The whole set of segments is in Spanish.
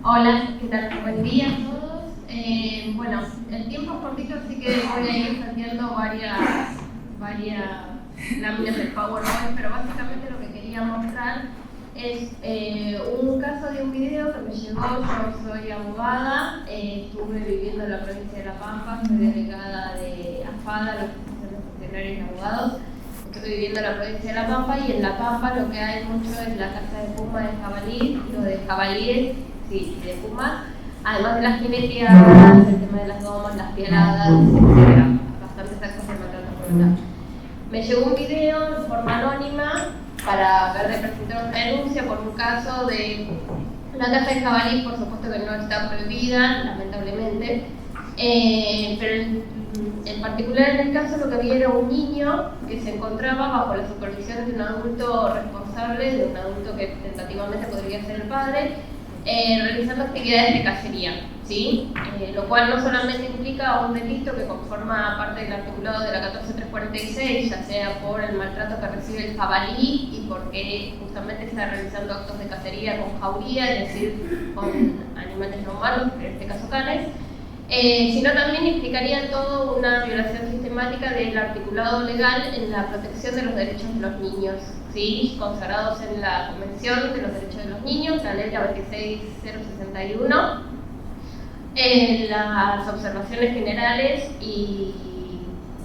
Hola, ¿qué tal? Buen día a todos. Bueno, el tiempo es cortito, así que voy a ir haciendo varias láminas del PowerPoint, pero básicamente lo que quería mostrar es un caso de un video que me llegó. Yo soy abogada, estuve viviendo en la provincia de La Pampa, soy delegada de AFADA, la Asociación de Funcionarios y Abogados. Estoy viviendo en la provincia de La Pampa y en La Pampa lo que hay mucho es la caza de puma de jabalí, lo de jabalíes, sí, y de pumas, además de las jineteadas, el tema de las domas, las pialadas, etc. Bastantes actos de maltrato crueldad. Me llegó un video de forma anónima para ver de presentar una denuncia por un caso de la caza de jabalí, por supuesto que no está prohibida, lamentablemente, pero en particular en el caso lo que había era un niño que se encontraba bajo la supervisión de un adulto responsable, de un adulto que tentativamente podría ser el padre, realizando actividades de cacería, ¿sí? Lo cual no solamente implica un delito que conforma parte del articulado de la 14346, ya sea por el maltrato que recibe el jabalí y porque justamente está realizando actos de cacería con jauría, es decir, con animales no humanos, en este caso canes, sino también implicaría todo una violación sistemática del articulado legal en la protección de los derechos de los niños, ¿sí? Consagrados en la Convención de los Derechos de los Niños, la ley 26061, en las observaciones generales y,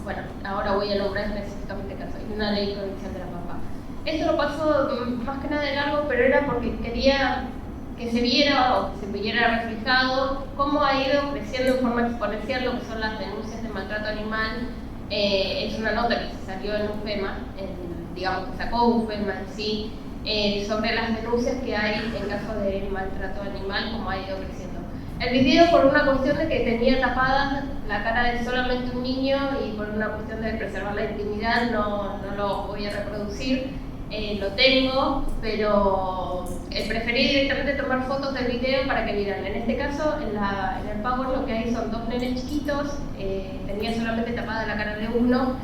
bueno, ahora voy a nombrar específicamente el caso, y una ley provincial de La Pampa. Esto lo paso más que nada de largo, pero era porque quería que se viera o que se viera reflejado cómo ha ido creciendo en forma exponencial lo que son las denuncias de maltrato animal. Es una nota que se salió en UFEMA, digamos que sacó UFEMA en sí, sobre las denuncias que hay en caso de maltrato animal, cómo ha ido creciendo. El video, por una cuestión de que tenía tapada la cara de solamente un niño y por una cuestión de preservar la intimidad, no lo voy a reproducir. Lo tengo, pero preferí directamente tomar fotos del video para que vieran. En este caso, en el Power lo que hay son dos nenes chiquitos, tenía solamente tapada la cara de uno,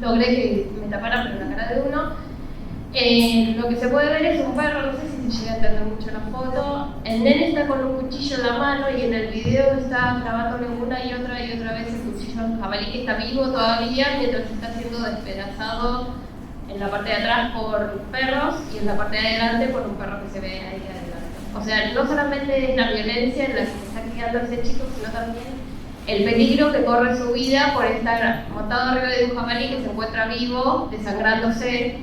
logré que me taparan pero la cara de uno. Lo que se puede ver es un perro, no sé si se llega a entender mucho la foto. El nene está con un cuchillo en la mano y en el video está clavándole una y otra vez el cuchillo al jabalí, que está vivo todavía mientras está siendo despedazado en la parte de atrás por perros y en la parte de adelante por un perro que se ve ahí adelante. O sea, no solamente es la violencia en la que se está criando ese chico, sino también el peligro que corre su vida por estar montado arriba de un jabalí que se encuentra vivo, desangrándose,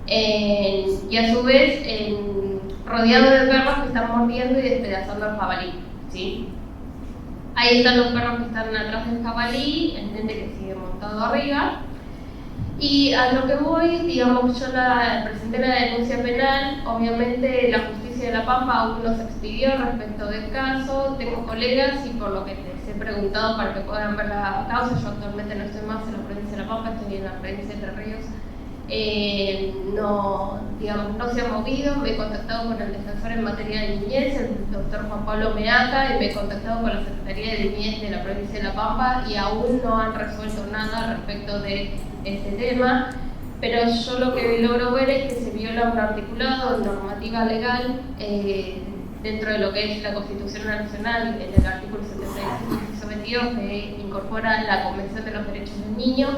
y a su vez rodeado de perros que están mordiendo y despedazando al jabalí, ¿sí? Ahí están los perros que están atrás del jabalí, el nene que sigue montado arriba. Y a lo que voy, digamos, yo presenté la denuncia penal. Obviamente la justicia de La Pampa aún no se expidió respecto del caso. Tengo colegas y por lo que les he preguntado para que puedan ver la causa, yo actualmente no estoy más en la provincia de La Pampa, estoy en la provincia de Entre Ríos. No se ha movido. Me he contactado con el defensor en materia de niñez, el doctor Juan Pablo Meaca, y me he contactado con la Secretaría de Niñez de la provincia de La Pampa y aún no han resuelto nada respecto de este tema. Pero yo lo que logro ver es que se viola un articulado de normativa legal dentro de lo que es la Constitución Nacional, en el artículo 75, inciso 22, que incorpora la Convención de los Derechos del Niño.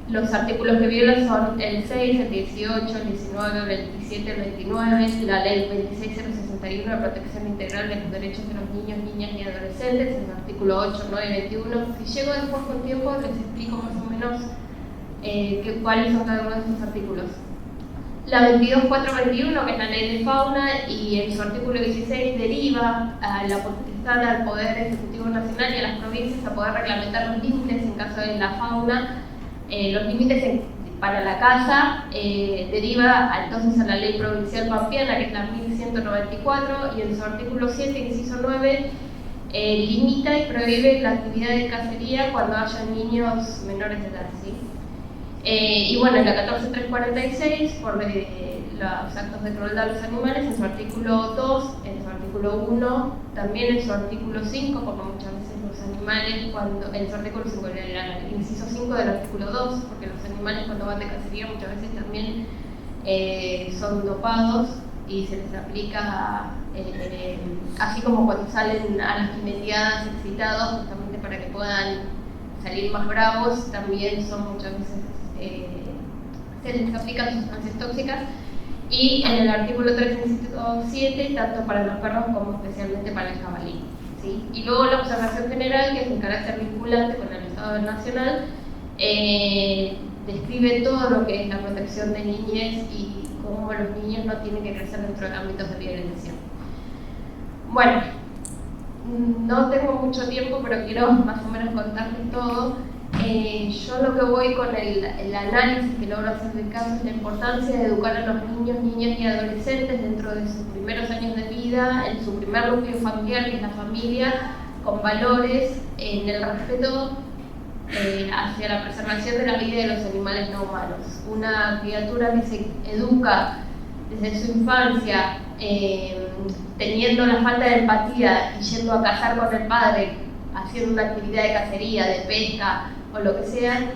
Los artículos que violan son el 6, el 18, el 19, el 27, el 29, la ley 26061 de protección integral de los derechos de los niños, niñas y adolescentes, el artículo 8, 9 y 21. Si llego después con tiempo les explico más o menos cuáles son cada uno de estos artículos. La 22421, que es la ley de fauna, y en su artículo 16 deriva a la potestad al Poder Ejecutivo Nacional y a las provincias a poder reglamentar los límites en caso de la fauna. Los límites para la caza deriva entonces a la ley provincial pampeana, que es la 1194, y en su artículo 7, inciso 9, limita y prohíbe la actividad de cacería cuando haya niños menores de edad, ¿sí? Y bueno, en la 14346, por los actos de crueldad a los animales, en su artículo 2, en su artículo 1, también en su artículo 5, porque muchas veces los animales, en su artículo 5, el inciso 5 del artículo 2, porque los animales cuando van de cacería muchas veces también son dopados y se les aplica así como cuando salen a las jineteadas excitados, justamente para que puedan salir más bravos, también son muchas veces, se les aplican sustancias tóxicas. Y en el artículo 3, inciso 7, tanto para los perros como especialmente para el jabalí, ¿sí? Y luego la observación general, que es de carácter vinculante con el Estado Nacional, describe todo lo que es la protección de niñez y cómo los niños no tienen que crecer dentro de ámbitos de violencia. Bueno, no tengo mucho tiempo, pero quiero más o menos contarles todo. Yo lo que voy con el análisis que logro hacer del caso es la importancia de educar a los niños, niñas y adolescentes dentro de sus primeros años de vida, en su primer núcleo familiar, que es la familia, con valores en el respeto hacia la preservación de la vida de los animales no humanos. Una criatura que se educa desde su infancia teniendo la falta de empatía y yendo a cazar con el padre, haciendo una actividad de cacería, de pesca o lo que sea,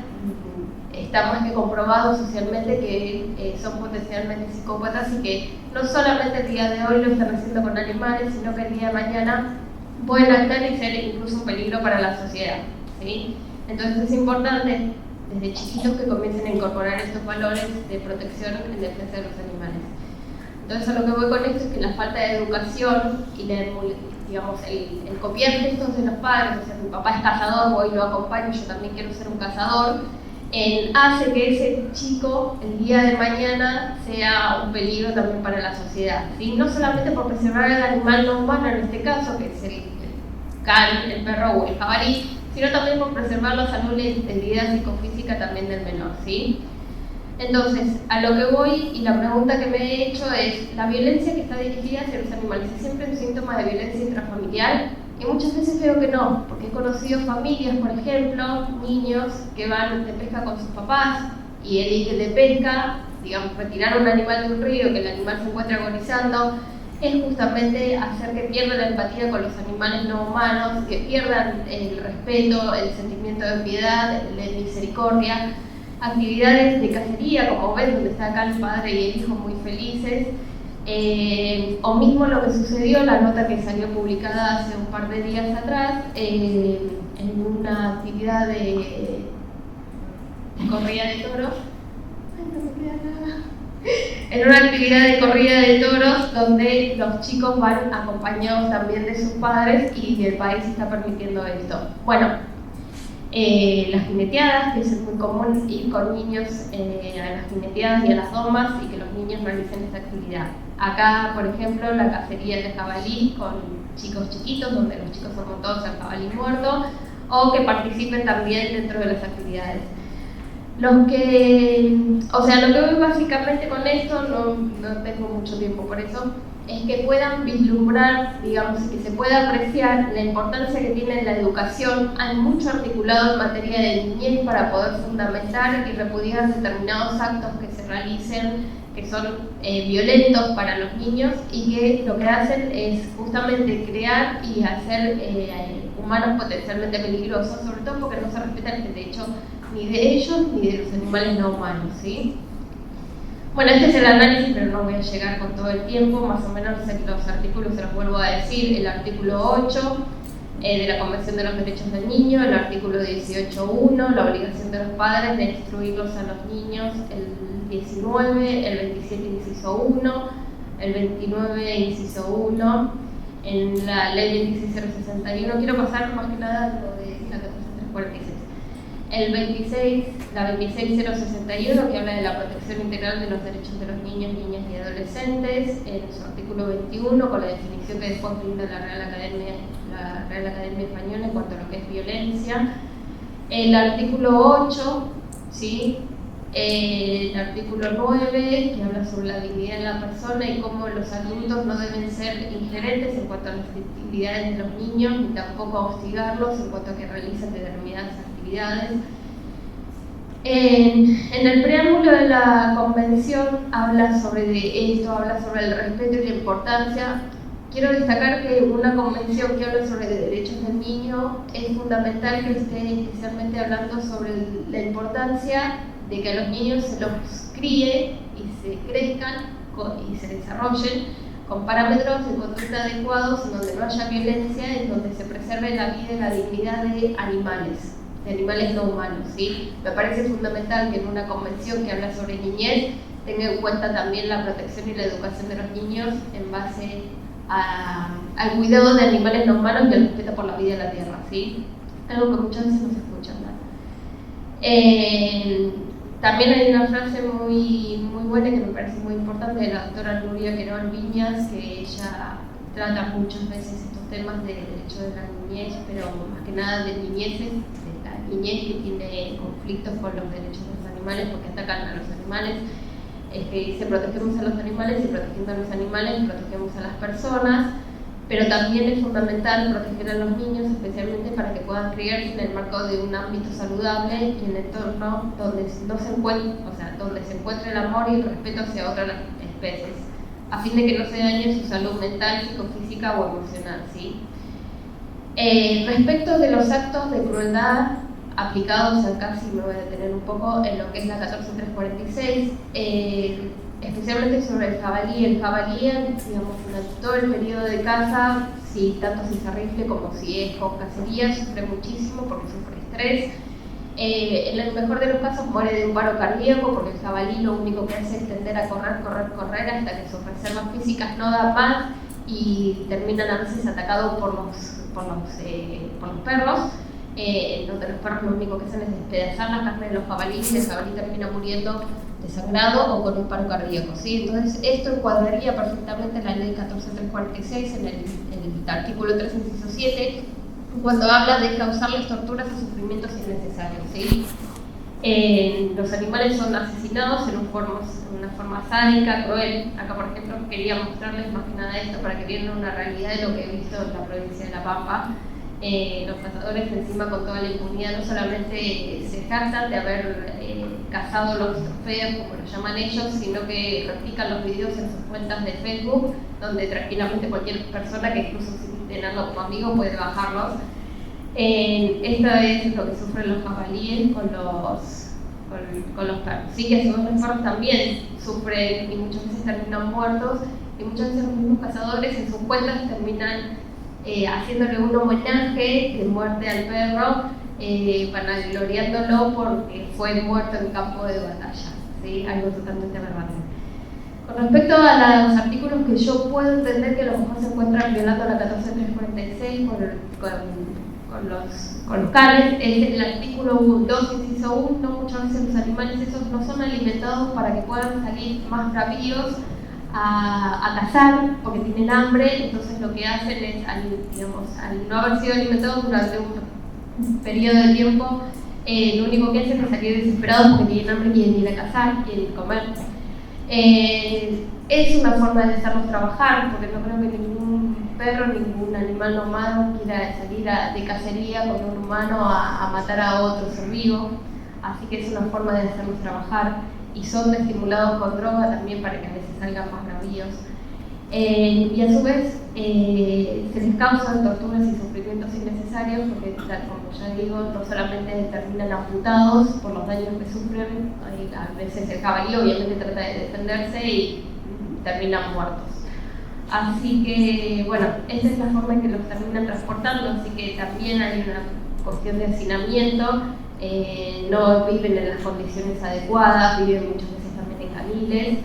está más que comprobado socialmente que son potencialmente psicópatas y que no solamente el día de hoy lo están haciendo con animales, sino que el día de mañana pueden actuar y ser incluso un peligro para la sociedad, ¿sí? Entonces es importante desde chiquitos que comiencen a incorporar estos valores de protección en defensa de los animales. Entonces a lo que voy con esto es que la falta de educación y el copiar gestos de los padres, o sea, mi papá es cazador, voy y lo acompaño, yo también quiero ser un cazador, hace que ese chico el día de mañana sea un peligro también para la sociedad, ¿sí? No solamente por preservar al animal no humano en este caso, que es el can, el perro o el jabalí, sino también por preservar la salud y la integridad psicofísica también del menor, ¿sí? Entonces, a lo que voy y la pregunta que me he hecho es, ¿la violencia que está dirigida hacia los animales es siempre un síntoma de violencia intrafamiliar? Y muchas veces creo que no, porque he conocido familias, por ejemplo, niños que van de pesca con sus papás y el de pesca, digamos, retirar un animal de un río, que el animal se encuentra agonizando, es justamente hacer que pierdan la empatía con los animales no humanos, que pierdan el respeto, el sentimiento de piedad, de misericordia. Actividades de cacería, como ven, donde está acá el padre y el hijo muy felices, o mismo lo que sucedió, la nota que salió publicada hace un par de días atrás, en una actividad de corrida de toros. Ay, no me queda nada. En una actividad de corrida de toros donde los chicos van acompañados también de sus padres y el país está permitiendo esto. Bueno, las jineteadas, que es muy común ir con niños a las jineteadas y a las domas y que los niños realicen esta actividad. Acá, por ejemplo, la cacería de jabalí con chicos chiquitos, donde los chicos son montados al jabalí muerto, o que participen también dentro de las actividades. Lo que veo básicamente con esto, no tengo mucho tiempo por eso, es que puedan vislumbrar, digamos, que se pueda apreciar la importancia que tiene la educación. Hay mucho articulado en materia de niñez para poder fundamentar y repudiar determinados actos que se realicen que son violentos para los niños y que lo que hacen es justamente crear y hacer humanos potencialmente peligrosos, sobre todo porque no se respeta el derecho ni de ellos ni de los animales no humanos, ¿sí? Bueno, este es el análisis, pero no voy a llegar con todo el tiempo, más o menos los artículos se los vuelvo a decir, el artículo 8 de la Convención de los Derechos del Niño, el artículo 18.1, la obligación de los padres de instruirlos a los niños, el 19, el 27 inciso 1, el 29 inciso 1, en la ley 26061, quiero pasar más que nada lo de la 14346. La 26061, que habla de la protección integral de los derechos de los niños, niñas y adolescentes, en su artículo 21, con la definición que después brinda la Real Academia Española en cuanto a lo que es violencia. El artículo 8, ¿sí? El artículo 9, que habla sobre la dignidad de la persona y cómo los adultos no deben ser ingerentes en cuanto a las actividades de los niños, ni tampoco hostigarlos en cuanto a que realicen determinadas actividades. En el preámbulo de la convención habla sobre esto, habla sobre el respeto y la importancia. Quiero destacar que una convención que habla sobre derechos del niño es fundamental que esté especialmente hablando sobre la importancia de que a los niños se los críe y se crezcan y se desarrollen con parámetros de conducta adecuados, en donde no haya violencia, en donde se preserve la vida y la dignidad de animales no humanos, ¿sí? Me parece fundamental que en una convención que habla sobre niñez tenga en cuenta también la protección y la educación de los niños en base al cuidado de animales no humanos y al respeto por la vida de la tierra, ¿sí? Algo que muchas veces no se escucha, ¿no? También hay una frase muy buena que me parece muy importante de la doctora Nuria Querol Viñas, que ella trata muchas veces estos temas de derecho de la niñez, pero más que nada de niñeces, de la niñez que tiene conflictos con los derechos de los animales porque atacan a los animales. Que dice: protegemos a los animales y protegiendo a los animales protegemos a las personas, pero también es fundamental proteger a los niños, especialmente para que puedan criarse en el marco de un ámbito saludable y en un entorno donde donde se encuentre el amor y el respeto hacia otras especies, a fin de que no se dañe su salud mental, psicofísica o emocional, ¿sí? Respecto de los actos de crueldad aplicados acá, sí me voy a detener un poco en lo que es la 14346, especialmente sobre el jabalí. El jabalí, digamos, en todo el periodo de caza, tanto si se rifle como si es con cacería, sufre muchísimo porque sufre estrés. En el mejor de los casos muere de un paro cardíaco porque el jabalí lo único que hace es tender a correr hasta que sus reservas físicas no dan más y terminan a veces atacados por los perros. Donde los perros lo único que hacen es despedazar la carne de los jabalíes y el jabalí termina muriendo desangrado o con un paro cardíaco, ¿sí? Entonces esto encuadraría perfectamente la ley 14346 en el artículo 3, inciso 7, cuando habla de causarles torturas o sufrimientos innecesarios, ¿sí? Los animales son asesinados en una forma sádica, cruel. Acá, por ejemplo, quería mostrarles más que nada esto para que vieran una realidad de lo que he visto en la provincia de La Pampa. Los cazadores, encima con toda la impunidad, no solamente se jactan de haber cazado los trofeos, como lo llaman ellos, sino que replican los videos en sus cuentas de Facebook, donde tranquilamente cualquier persona que incluso sin tenerlo como amigo puede bajarlos. Esta es lo que sufren los jabalíes con los perros. Sí, que a su vez los perros también sufren y muchas veces terminan muertos, y muchas veces los mismos cazadores en sus cuentas terminan haciéndole un homenaje de muerte al perro, vanagloriándolo porque fue muerto en campo de batalla, ¿sí? Algo totalmente aberrante. Con respecto a los artículos que yo puedo entender que los mejor se encuentran violando la 14346 con los canes, es el artículo 2, inciso 1. Muchas veces los animales esos no son alimentados para que puedan salir más bravíos a cazar porque tienen hambre, entonces lo que hacen es, al no haber sido alimentados durante un periodo de tiempo, lo único que hacen es salir desesperados porque tienen hambre, quieren ir a cazar, quieren comer. Es una forma de hacerlos trabajar, porque no creo que ningún perro, ningún animal nomado quiera salir de cacería con un humano a matar a otro ser vivo, así que es una forma de hacerlos trabajar. Y son estimulados con droga también para que a veces salgan más bravíos. Y a su vez se les causan torturas y sufrimientos innecesarios porque, como ya digo, no solamente terminan amputados por los daños que sufren, a veces el jabalí obviamente trata de defenderse y terminan muertos. Así que, bueno, esa es la forma en que los terminan transportando, así que también hay una cuestión de hacinamiento. No viven en las condiciones adecuadas, viven muchas veces también en caniles.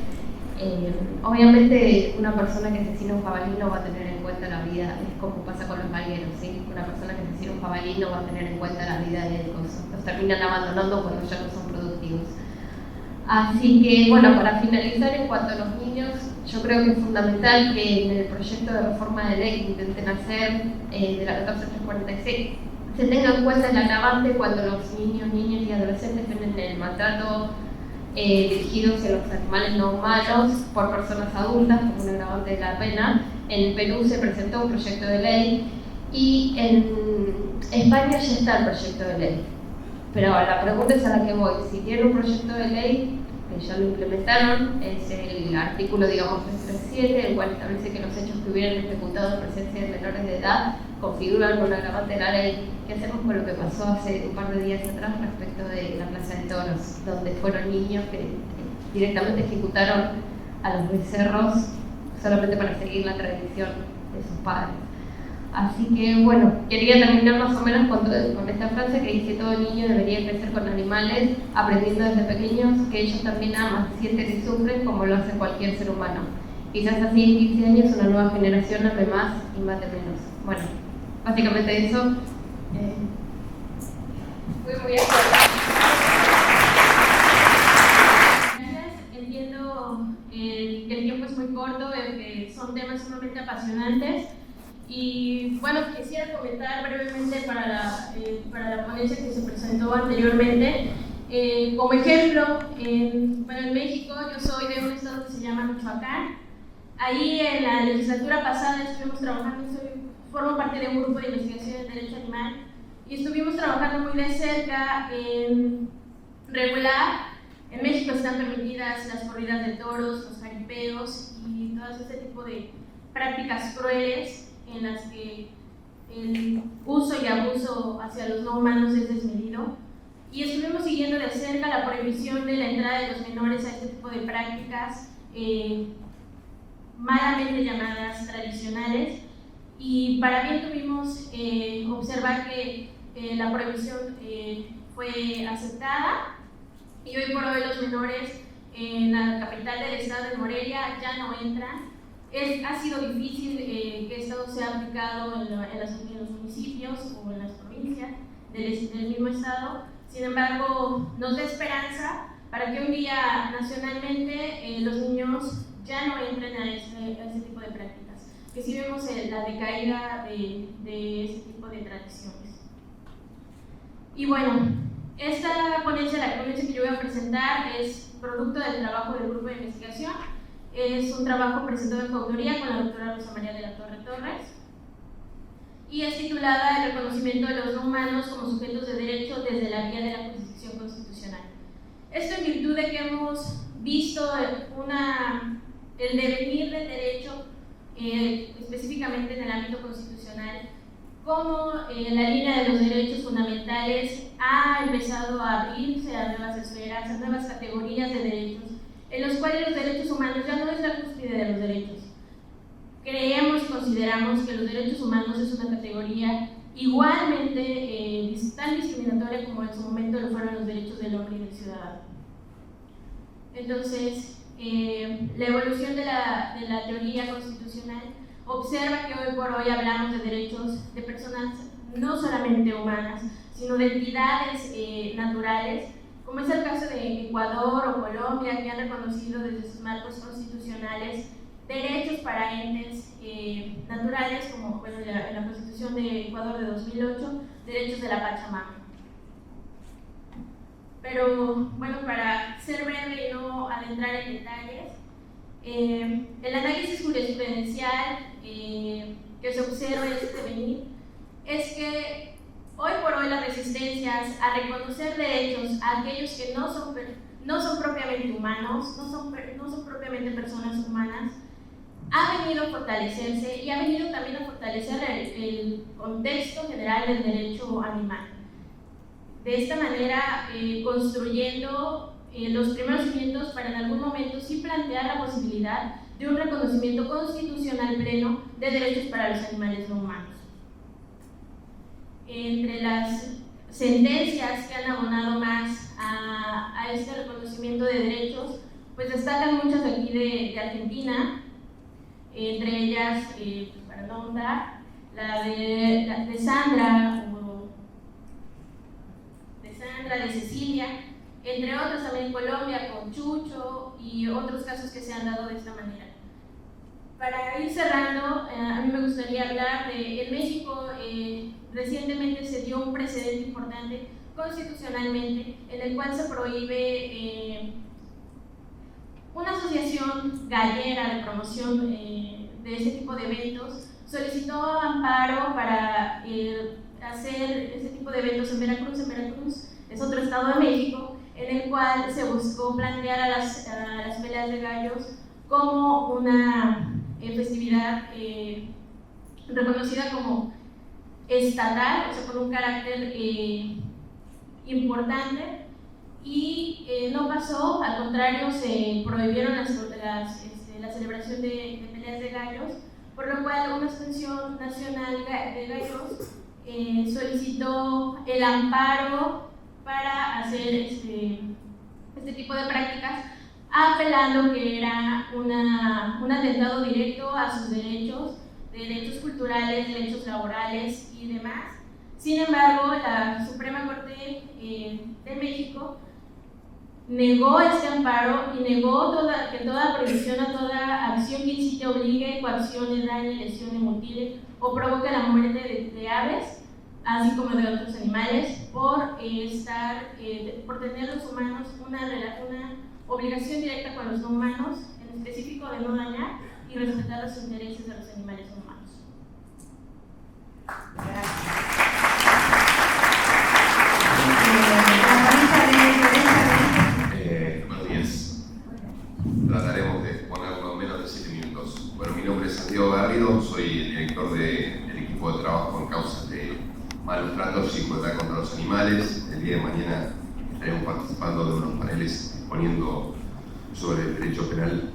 Obviamente una persona que asesina un jabalí no va a tener en cuenta la vida, es como pasa con los galgueros, ¿sí? Una persona que asesina un jabalí no va a tener en cuenta la vida de ellos, los terminan abandonando cuando ya no son productivos. Así que, bueno, para finalizar, en cuanto a los niños, yo creo que es fundamental que en el proyecto de reforma de ley que intenten hacer de la 14346 se tenga en cuenta el agravante cuando los niños, niñas y adolescentes ven el maltrato dirigido hacia los animales no humanos por personas adultas como un agravante de la pena. En Perú se presentó un proyecto de ley y en España ya está el proyecto de ley. Pero la pregunta es a la que voy. Si tiene un proyecto de ley, que ya lo implementaron, es el artículo, digamos, 337, el cual establece que los hechos que hubieran ejecutado en presencia de menores de edad configuran un agravante de la ley. ¿Qué hacemos con lo que pasó hace un par de días atrás respecto de la Plaza de Toros, donde fueron niños que directamente ejecutaron a los becerros? O solamente para seguir la tradición de sus padres. Así que bueno, quería terminar más o menos con esta frase que dice: todo niño debería crecer con animales, aprendiendo desde pequeños que ellos también aman, sienten y sufren como lo hace cualquier ser humano. Quizás así en 15 años una nueva generación ame más y mate menos. Bueno, básicamente eso. Fui muy bien. Gracias. Entiendo que el tiempo es muy corto, que son temas sumamente apasionantes. Y bueno, quisiera comentar brevemente para la ponencia que se presentó anteriormente. Como ejemplo, en México, yo soy de un estado que se llama Michoacán. Ahí en la legislatura pasada estuvimos trabajando, formo parte de un grupo de investigación en derecho animal, y estuvimos trabajando muy de cerca en regular. En México están permitidas las corridas de toros, los jaripeos y todo este tipo de prácticas crueles en las que el uso y abuso hacia los no humanos es desmedido, y estuvimos siguiendo de cerca la prohibición de la entrada de los menores a este tipo de prácticas malamente llamadas tradicionales, y para bien tuvimos observar que la prohibición fue aceptada, y hoy por hoy los menores en la capital del estado de Morelia ya no entran. Ha sido difícil que esto sea aplicado en los municipios o en las provincias del mismo estado. Sin embargo, nos da esperanza para que un día nacionalmente los niños ya no entren a este tipo de prácticas, que sí vemos la decaída de este tipo de tradiciones. Y bueno, la ponencia que yo voy a presentar es producto del trabajo del grupo de investigación. Es un trabajo presentado en coautoría con la doctora Rosa María de la Torre Torres, y es titulada El reconocimiento de los no humanos como sujetos de derecho desde la vía de la jurisdicción constitucional. Esto en virtud de que hemos visto el devenir del derecho, específicamente en el ámbito constitucional, cómo la línea de los derechos fundamentales ha empezado a abrirse a nuevas esferas, a nuevas categorías de derechos, en los cuales los derechos humanos ya no es la cúspide de los derechos. Creemos y consideramos que los derechos humanos es una categoría igualmente tan discriminatoria como en su momento lo fueron los derechos del hombre y del ciudadano. Entonces, la evolución de la teoría constitucional observa que hoy por hoy hablamos de derechos de personas no solamente humanas, sino de entidades naturales, como es el caso de Ecuador o Colombia, que han reconocido desde sus marcos constitucionales derechos para entes naturales, como en la Constitución de Ecuador de 2008, derechos de la Pachamama. Pero bueno, para ser breve y no adentrar en detalles, el análisis jurisprudencial que se observa en este devenir es que hoy por hoy las resistencias a reconocer derechos a aquellos que no son propiamente humanos, no son propiamente personas humanas, ha venido a fortalecerse, y ha venido también a fortalecer el contexto general del derecho animal. De esta manera, construyendo los primeros cimientos para en algún momento sí plantear la posibilidad de un reconocimiento constitucional pleno de derechos para los animales no humanos. Entre las sentencias que han abonado más a este reconocimiento de derechos, pues destacan muchas aquí de Argentina, entre ellas, para nombrar, la de Sandra, de Cecilia, entre otros también en Colombia con Chucho y otros casos que se han dado de esta manera. Para ir cerrando, a mí me gustaría hablar de, en México recientemente se dio un precedente importante constitucionalmente en el cual se prohíbe una asociación gallera de promoción de este tipo de eventos, solicitó amparo para hacer este tipo de eventos en Veracruz. En Veracruz es otro estado de México, en el cual se buscó plantear a las peleas de gallos como una festividad reconocida como estatal, o sea, con un carácter importante, y no pasó, al contrario, se prohibieron las la celebración de peleas de gallos, por lo cual una Asociación Nacional de Gallos solicitó el amparo para hacer este tipo de prácticas, apelando que era un atentado directo a sus derechos culturales, derechos laborales y demás. Sin embargo, la Suprema Corte de México negó este amparo y negó que toda prohibición o toda acción que incite, obligue, coaccione, dañe, lesione, mutile o provoque la muerte de aves, así como de otros animales, por tener los humanos una obligación directa con los no humanos, en específico de no dañar y respetar los intereses de los animales no humanos. Gracias. Buenos días. Trataremos de ponerlo en menos de 7 minutos. Bueno, mi nombre es Santiago Garrido, soy el director del equipo de trabajo en causas de malos tratos y crueldad contra los animales. El día de mañana estaremos participando de unos paneles exponiendo sobre el derecho penal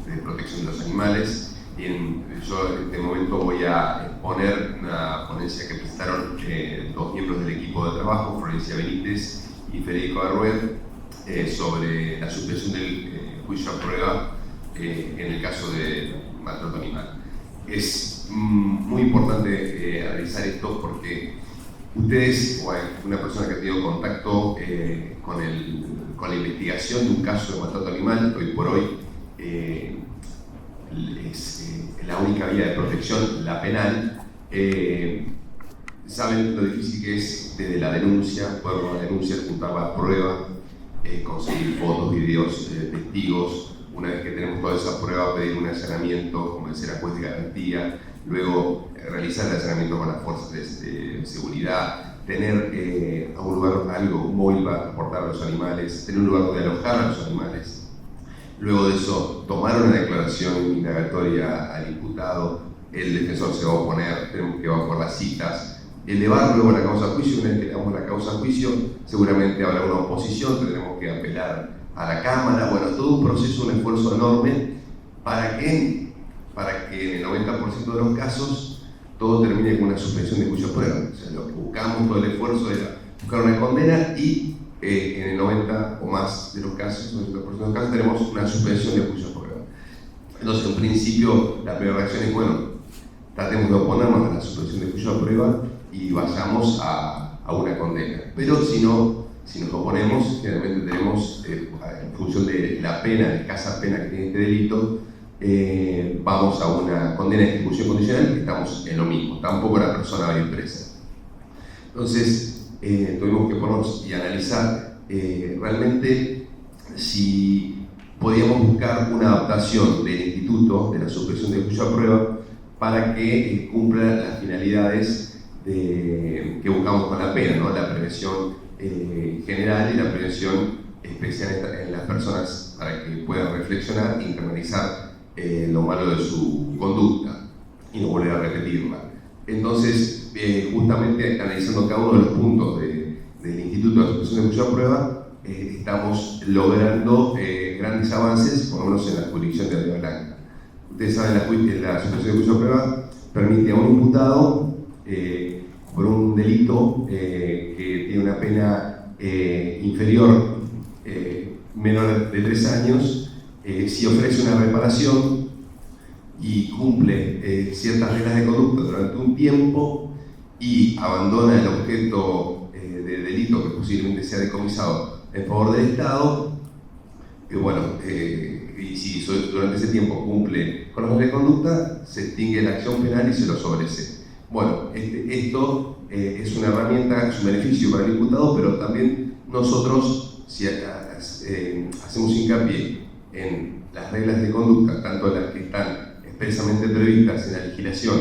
de protección de los animales. Yo en este momento voy a exponer una ponencia que presentaron dos miembros del equipo de trabajo, Florencia Benítez y Federico Arruet, sobre la suspensión del juicio a prueba en el caso de maltrato animal. Es muy importante analizar esto porque ustedes, o una persona que ha tenido contacto con la investigación de un caso de maltrato animal, que hoy por hoy es la única vía de protección, la penal, saben lo difícil que es desde la denuncia, poder una denuncia, juntar la prueba, conseguir fotos, videos, testigos. Una vez que tenemos toda esa prueba, pedir un allanamiento, convencer a juez de garantía, luego realizar el allanamiento con las fuerzas de seguridad, tener a un lugar algo móvil para transportar a los animales, tener un lugar donde alojar a los animales. Luego de eso, tomar una declaración indagatoria al imputado, el defensor se va a oponer, tenemos que evacuar las citas, elevar luego la causa a juicio. Una vez que damos la causa a juicio, seguramente habrá una oposición, tendremos que apelar a la Cámara. Bueno, todo un proceso, un esfuerzo enorme para que en el 90% de los casos todo termine con una suspensión de juicio a prueba. O sea, lo que buscamos, todo el esfuerzo era buscar una condena y en el 90 o más de los casos, 90% de los casos, tenemos una suspensión de juicio a prueba. Entonces, en principio, la primera reacción es, bueno, tratemos de oponernos a la suspensión de juicio a prueba y vayamos a una condena. Pero si nos oponemos, generalmente tenemos, en función de la pena, la escasa pena que tiene este delito, vamos a una condena de ejecución condicional, que estamos en lo mismo, tampoco la persona va a ir presa. Entonces, tuvimos que ponernos y analizar realmente si podíamos buscar una adaptación del instituto de la suspensión de juicio a prueba para que cumpla las finalidades que buscamos con la pena, ¿no? La prevención general y la prevención especial en las personas para que puedan reflexionar e internalizar lo malo de su conducta y no volver a repetirla. Entonces, justamente analizando cada uno de los puntos del Instituto de Suspensión de Juicio a Prueba, estamos logrando grandes avances, por lo menos en la jurisdicción de Bahía Blanca. Ustedes saben, la suspensión de juicio a prueba permite a un imputado por un delito que tiene una pena inferior, menor de 3 años, si ofrece una reparación y cumple ciertas reglas de conducta durante un tiempo y abandona el objeto del delito que posiblemente sea decomisado en favor del Estado, y si durante ese tiempo cumple con las reglas de conducta, se extingue la acción penal y se lo sobresee. Bueno, esto es una herramienta, es un beneficio para el imputado, pero también nosotros, si hacemos hincapié en las reglas de conducta, tanto las que están expresamente previstas en la legislación,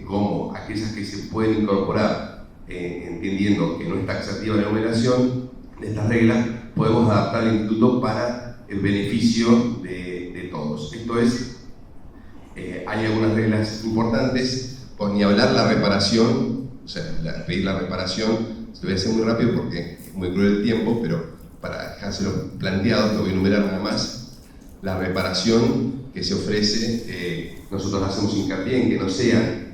como aquellas que se pueden incorporar, entendiendo que no es taxativa la numeración de estas reglas, podemos adaptar el instituto para el beneficio de todos. Esto es, hay algunas reglas importantes, por ni hablar la reparación, o sea, pedir la reparación, se lo voy a hacer muy rápido porque es muy cruel el tiempo, pero para dejárselo planteado, lo voy a enumerar nada más. la reparación que se ofrece, nosotros hacemos hincapié en que no sea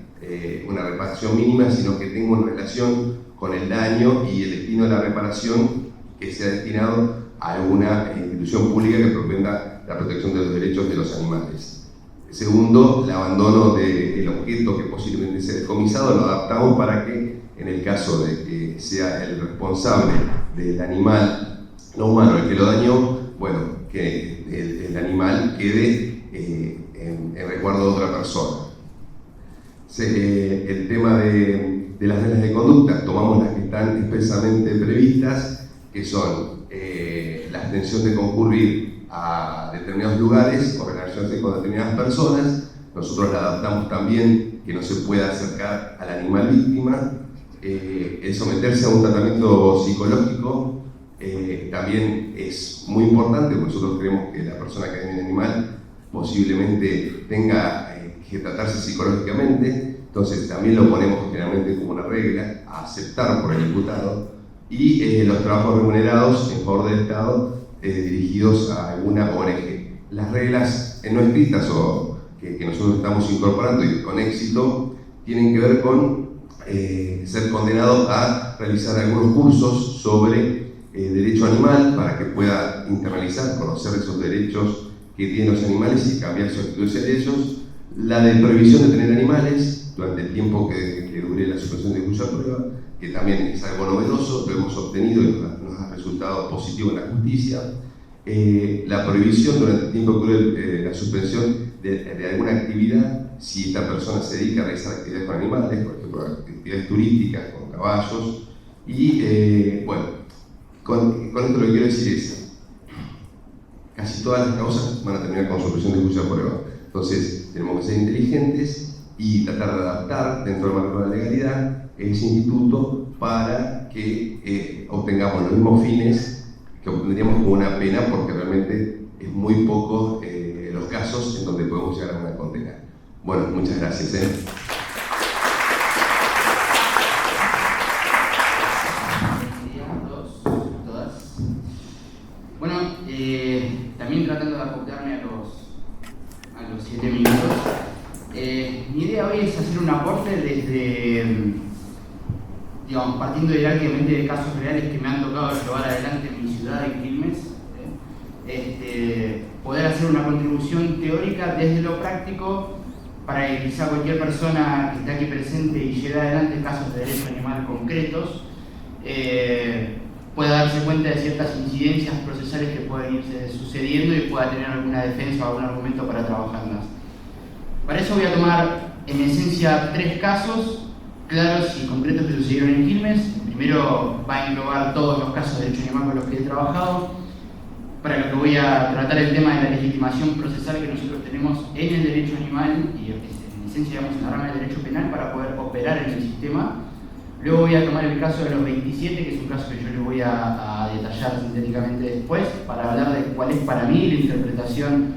una reparación mínima, sino que tenga una relación con el daño y el destino de la reparación que sea destinado a alguna institución pública que propenda la protección de los derechos de los animales. Segundo, el abandono del objeto que posiblemente sea decomisado, lo adaptamos para que, en el caso de que sea el responsable del animal, no humano, el que lo dañó, bueno, que el animal quede en resguardo de otra persona. El tema de las reglas de conducta, tomamos las que están expresamente previstas, que son la abstención de concurrir a determinados lugares o relacionarse con determinadas personas. Nosotros la adaptamos también, que no se pueda acercar al animal víctima, el someterse a un tratamiento psicológico también es muy importante, porque nosotros creemos que la persona que tiene el animal posiblemente tenga que tratarse psicológicamente, entonces también lo ponemos generalmente como una regla a aceptar por el imputado, y los trabajos remunerados en favor del Estado dirigidos a alguna ONG. Las reglas no escritas o que nosotros estamos incorporando y con éxito tienen que ver con ser condenado a realizar algunos cursos sobre derecho animal para que pueda internalizar, conocer esos derechos que tienen los animales y cambiar su actitud hacia ellos. La de prohibición de tener animales durante el tiempo que dure la suspensión de juicio a prueba, que también es algo novedoso, lo hemos obtenido y nos ha resultado positivo en la justicia. La prohibición durante el tiempo que dure la suspensión de alguna actividad, si esta persona se dedica a realizar actividades con animales, por ejemplo, actividades turísticas, con caballos. Y bueno, con esto lo que quiero decir es, casi todas las causas van a terminar con suspensión de juicio a prueba. Entonces, tenemos que ser inteligentes y tratar de adaptar dentro del marco de la legalidad ese instituto para que obtengamos los mismos fines que obtendríamos con una pena, porque realmente es muy poco los casos en donde podemos llegar a una condena. Bueno, muchas gracias. Buenos días a todos, a todas. Bueno, también tratando de acoplarme a los 7 minutos. Mi idea hoy es hacer un aporte desde, digamos, partiendo jerárquicamente de casos reales que me han tocado llevar adelante en mi ciudad, en Quilmes, poder hacer una contribución teórica desde lo práctico para que quizá cualquier persona que esté aquí presente y lleve adelante casos de derecho animal concretos pueda darse cuenta de ciertas incidencias procesales que pueden irse sucediendo y pueda tener alguna defensa o algún argumento para trabajarlas. Para eso voy a tomar en esencia 3 casos claros y concretos que sucedieron en Quilmes. Primero va a englobar todos los casos de derecho animal con los que he trabajado. Para lo que voy a tratar el tema de la legitimación procesal que nosotros tenemos en el derecho animal y en esencia digamos en la rama del derecho penal para poder operar en el sistema. Luego voy a tomar el caso de los 27, que es un caso que yo les voy a detallar sintéticamente después, para hablar de cuál es para mí la interpretación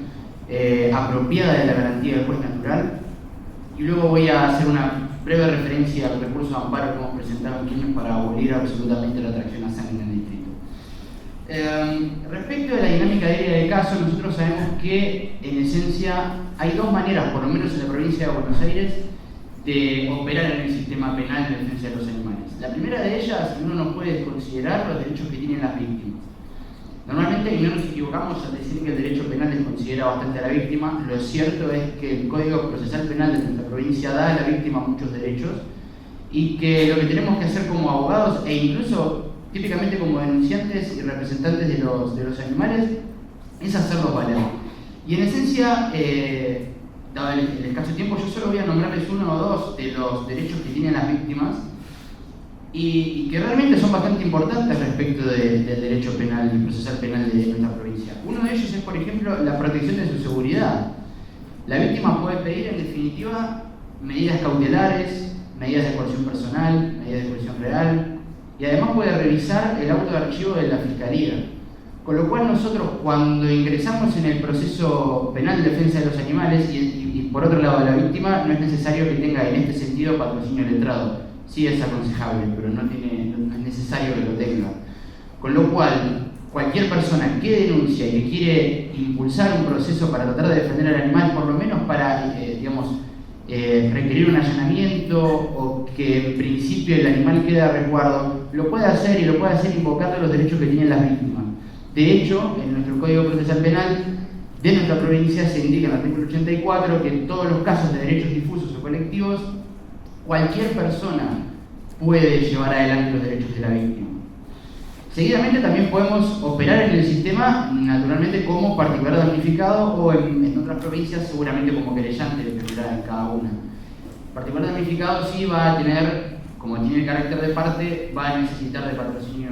apropiada de la garantía del juez natural. Y luego voy a hacer una breve referencia al recurso de amparo que hemos presentado en Quilmes para abolir absolutamente la tracción a sangre en el distrito. Respecto de la dinámica aérea del caso, nosotros sabemos que en esencia hay 2 maneras, por lo menos en la provincia de Buenos Aires, de operar en el sistema penal de defensa de los animales. La primera de ellas, uno no puede desconsiderar los derechos que tienen las víctimas. Normalmente, y no nos equivocamos al decir que el derecho penal desconsidera bastante a la víctima, lo cierto es que el Código Procesal Penal de nuestra provincia da a la víctima muchos derechos y que lo que tenemos que hacer como abogados e incluso típicamente como denunciantes y representantes de los animales es hacerlos valer. Y en esencia, dado el escaso tiempo, yo solo voy a nombrarles 1 o 2 de los derechos que tienen las víctimas y que realmente son bastante importantes respecto del derecho penal y procesal penal de nuestra provincia. Uno de ellos es, por ejemplo, la protección de su seguridad. La víctima puede pedir, en definitiva, medidas cautelares, medidas de coerción personal, medidas de coerción real, y además puede revisar el auto de archivo de la Fiscalía. Con lo cual nosotros, cuando ingresamos en el proceso penal de defensa de los animales y por otro lado de la víctima, no es necesario que tenga en este sentido patrocinio letrado. Sí es aconsejable, pero no es necesario que lo tenga. Con lo cual, cualquier persona que denuncia y que quiere impulsar un proceso para tratar de defender al animal, por lo menos para, requerir un allanamiento o que en principio el animal quede a resguardo, lo puede hacer y lo puede hacer invocando los derechos que tienen las víctimas. De hecho, en nuestro Código Procesal Penal de nuestra provincia se indica en el artículo 84 que en todos los casos de derechos difusos o colectivos, cualquier persona puede llevar adelante los derechos de la víctima. Seguidamente también podemos operar en el sistema, naturalmente, como particular damnificado o en otras provincias seguramente como querellante, dependerá en cada una. Particular damnificado sí va a tener, como tiene el carácter de parte, va a necesitar de patrocinio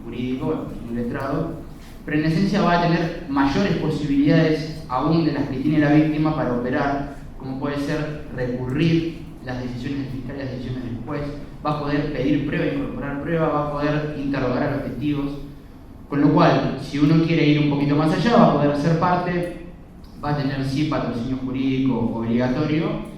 jurídico, patrocinio letrado, pero en esencia va a tener mayores posibilidades aún de las que tiene la víctima para operar, como puede ser recurrir las decisiones del fiscal y las decisiones del juez, va a poder pedir prueba, incorporar prueba, va a poder interrogar a los testigos, con lo cual, si uno quiere ir un poquito más allá, va a poder ser parte, va a tener sí patrocinio jurídico obligatorio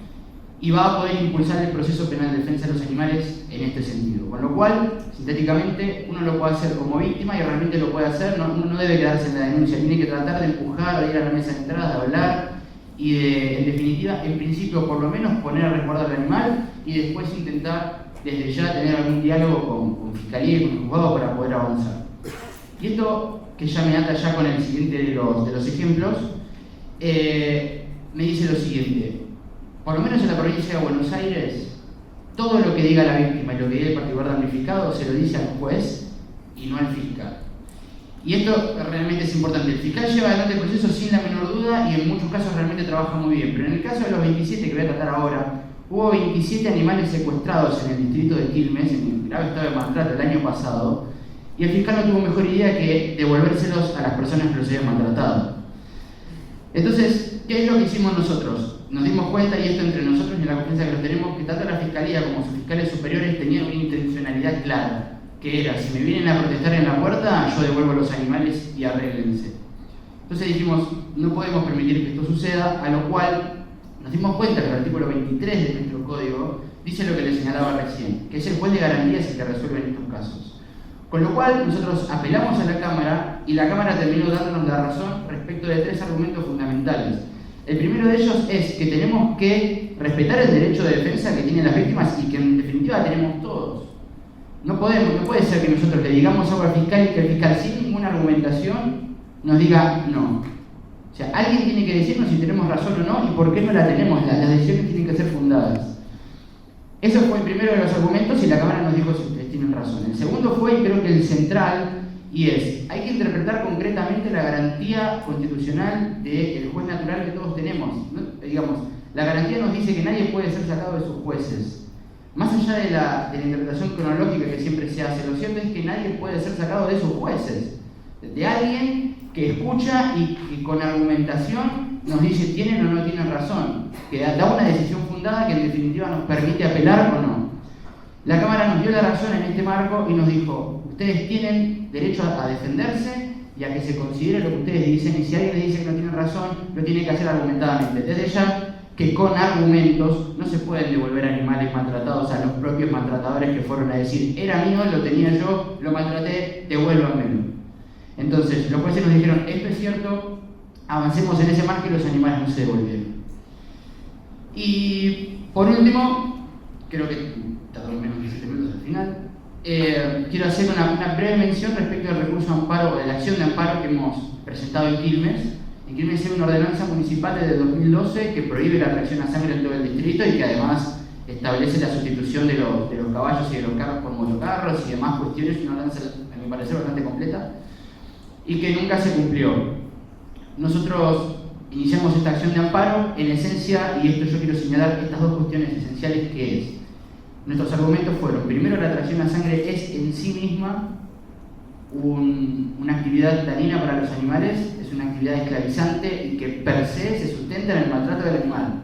y va a poder impulsar el proceso penal de defensa de los animales en este sentido, con lo cual, sintéticamente, uno lo puede hacer como víctima y realmente lo puede hacer, uno no debe quedarse en la denuncia, tiene que tratar de empujar, de ir a la mesa de entrada, de hablar y de, en definitiva, en principio, por lo menos poner a resguardo al animal y después intentar desde ya tener algún diálogo con fiscalía y con el juzgado para poder avanzar. Y esto, que ya me ata ya con el siguiente de los ejemplos, me dice lo siguiente: por lo menos en la provincia de Buenos Aires, todo lo que diga la víctima y lo que diga el particular damnificado se lo dice al juez y no al fiscal. Y esto realmente es importante. El fiscal lleva adelante el proceso sin la menor duda y en muchos casos realmente trabaja muy bien. Pero en el caso de los 27 que voy a tratar ahora, hubo 27 animales secuestrados en el distrito de Quilmes, en grave estado de maltrato el año pasado, y el fiscal no tuvo mejor idea que devolvérselos a las personas que los habían maltratado. Entonces, ¿qué es lo que hicimos nosotros? Nos dimos cuenta, y esto entre nosotros y la confianza que los tenemos, que tanto la Fiscalía como sus fiscales superiores tenían una intencionalidad clara, que era, si me vienen a protestar en la puerta, yo devuelvo los animales y arréglense. Entonces dijimos, no podemos permitir que esto suceda, a lo cual nos dimos cuenta que el artículo 23 de nuestro código dice lo que les señalaba recién, que es el juez de garantías el que resuelve en estos casos. Con lo cual nosotros apelamos a la Cámara y la Cámara terminó dándonos la razón respecto de 3 argumentos fundamentales. El primero de ellos es que tenemos que respetar el derecho de defensa que tienen las víctimas y que en definitiva tenemos todos. No puede ser que nosotros le digamos algo al fiscal y que el fiscal sin ninguna argumentación nos diga no. O sea, alguien tiene que decirnos si tenemos razón o no y por qué no la tenemos. Las decisiones tienen que ser fundadas. Eso fue el primero de los argumentos y la Cámara nos dijo si ustedes tienen razón. El segundo fue, y creo que el central, y es, hay que interpretar concretamente la garantía constitucional del juez natural que todos tenemos. ¿No? Digamos, la garantía nos dice que nadie puede ser sacado de sus jueces. Más allá de la interpretación cronológica que siempre se hace, lo cierto es que nadie puede ser sacado de sus jueces. De alguien que escucha y con argumentación nos dice tienen o no tienen razón, que da una decisión fundada que en definitiva nos permite apelar o no. La Cámara nos dio la razón en este marco y nos dijo, ustedes tienen derecho a defenderse y a que se considere lo que ustedes dicen, y si alguien le dice que no tiene razón, lo tiene que hacer argumentadamente. Desde ya que con argumentos no se pueden devolver animales maltratados a los propios maltratadores que fueron a decir, era mío, lo tenía yo, lo maltraté, devuélvanmelo. Entonces, los jueces nos dijeron, esto es cierto, avancemos en ese marco y los animales no se devolvieron. Y por último, creo que tardó menos de 7 minutos al final, quiero hacer una breve mención respecto del recurso de amparo, de la acción de amparo que hemos presentado en Quilmes. En Quilmes hay una ordenanza municipal desde 2012 que prohíbe la tracción a sangre en todo el distrito y que además establece la sustitución de los caballos y de los carros por motocarros y demás cuestiones, una ordenanza a mi parecer bastante completa, y que nunca se cumplió. Nosotros iniciamos esta acción de amparo, en esencia, y esto yo quiero señalar estas dos cuestiones esenciales que es. Nuestros argumentos fueron, primero, la tracción a sangre es en sí misma una actividad dañina para los animales, es una actividad esclavizante y que per se se sustenta en el maltrato del animal.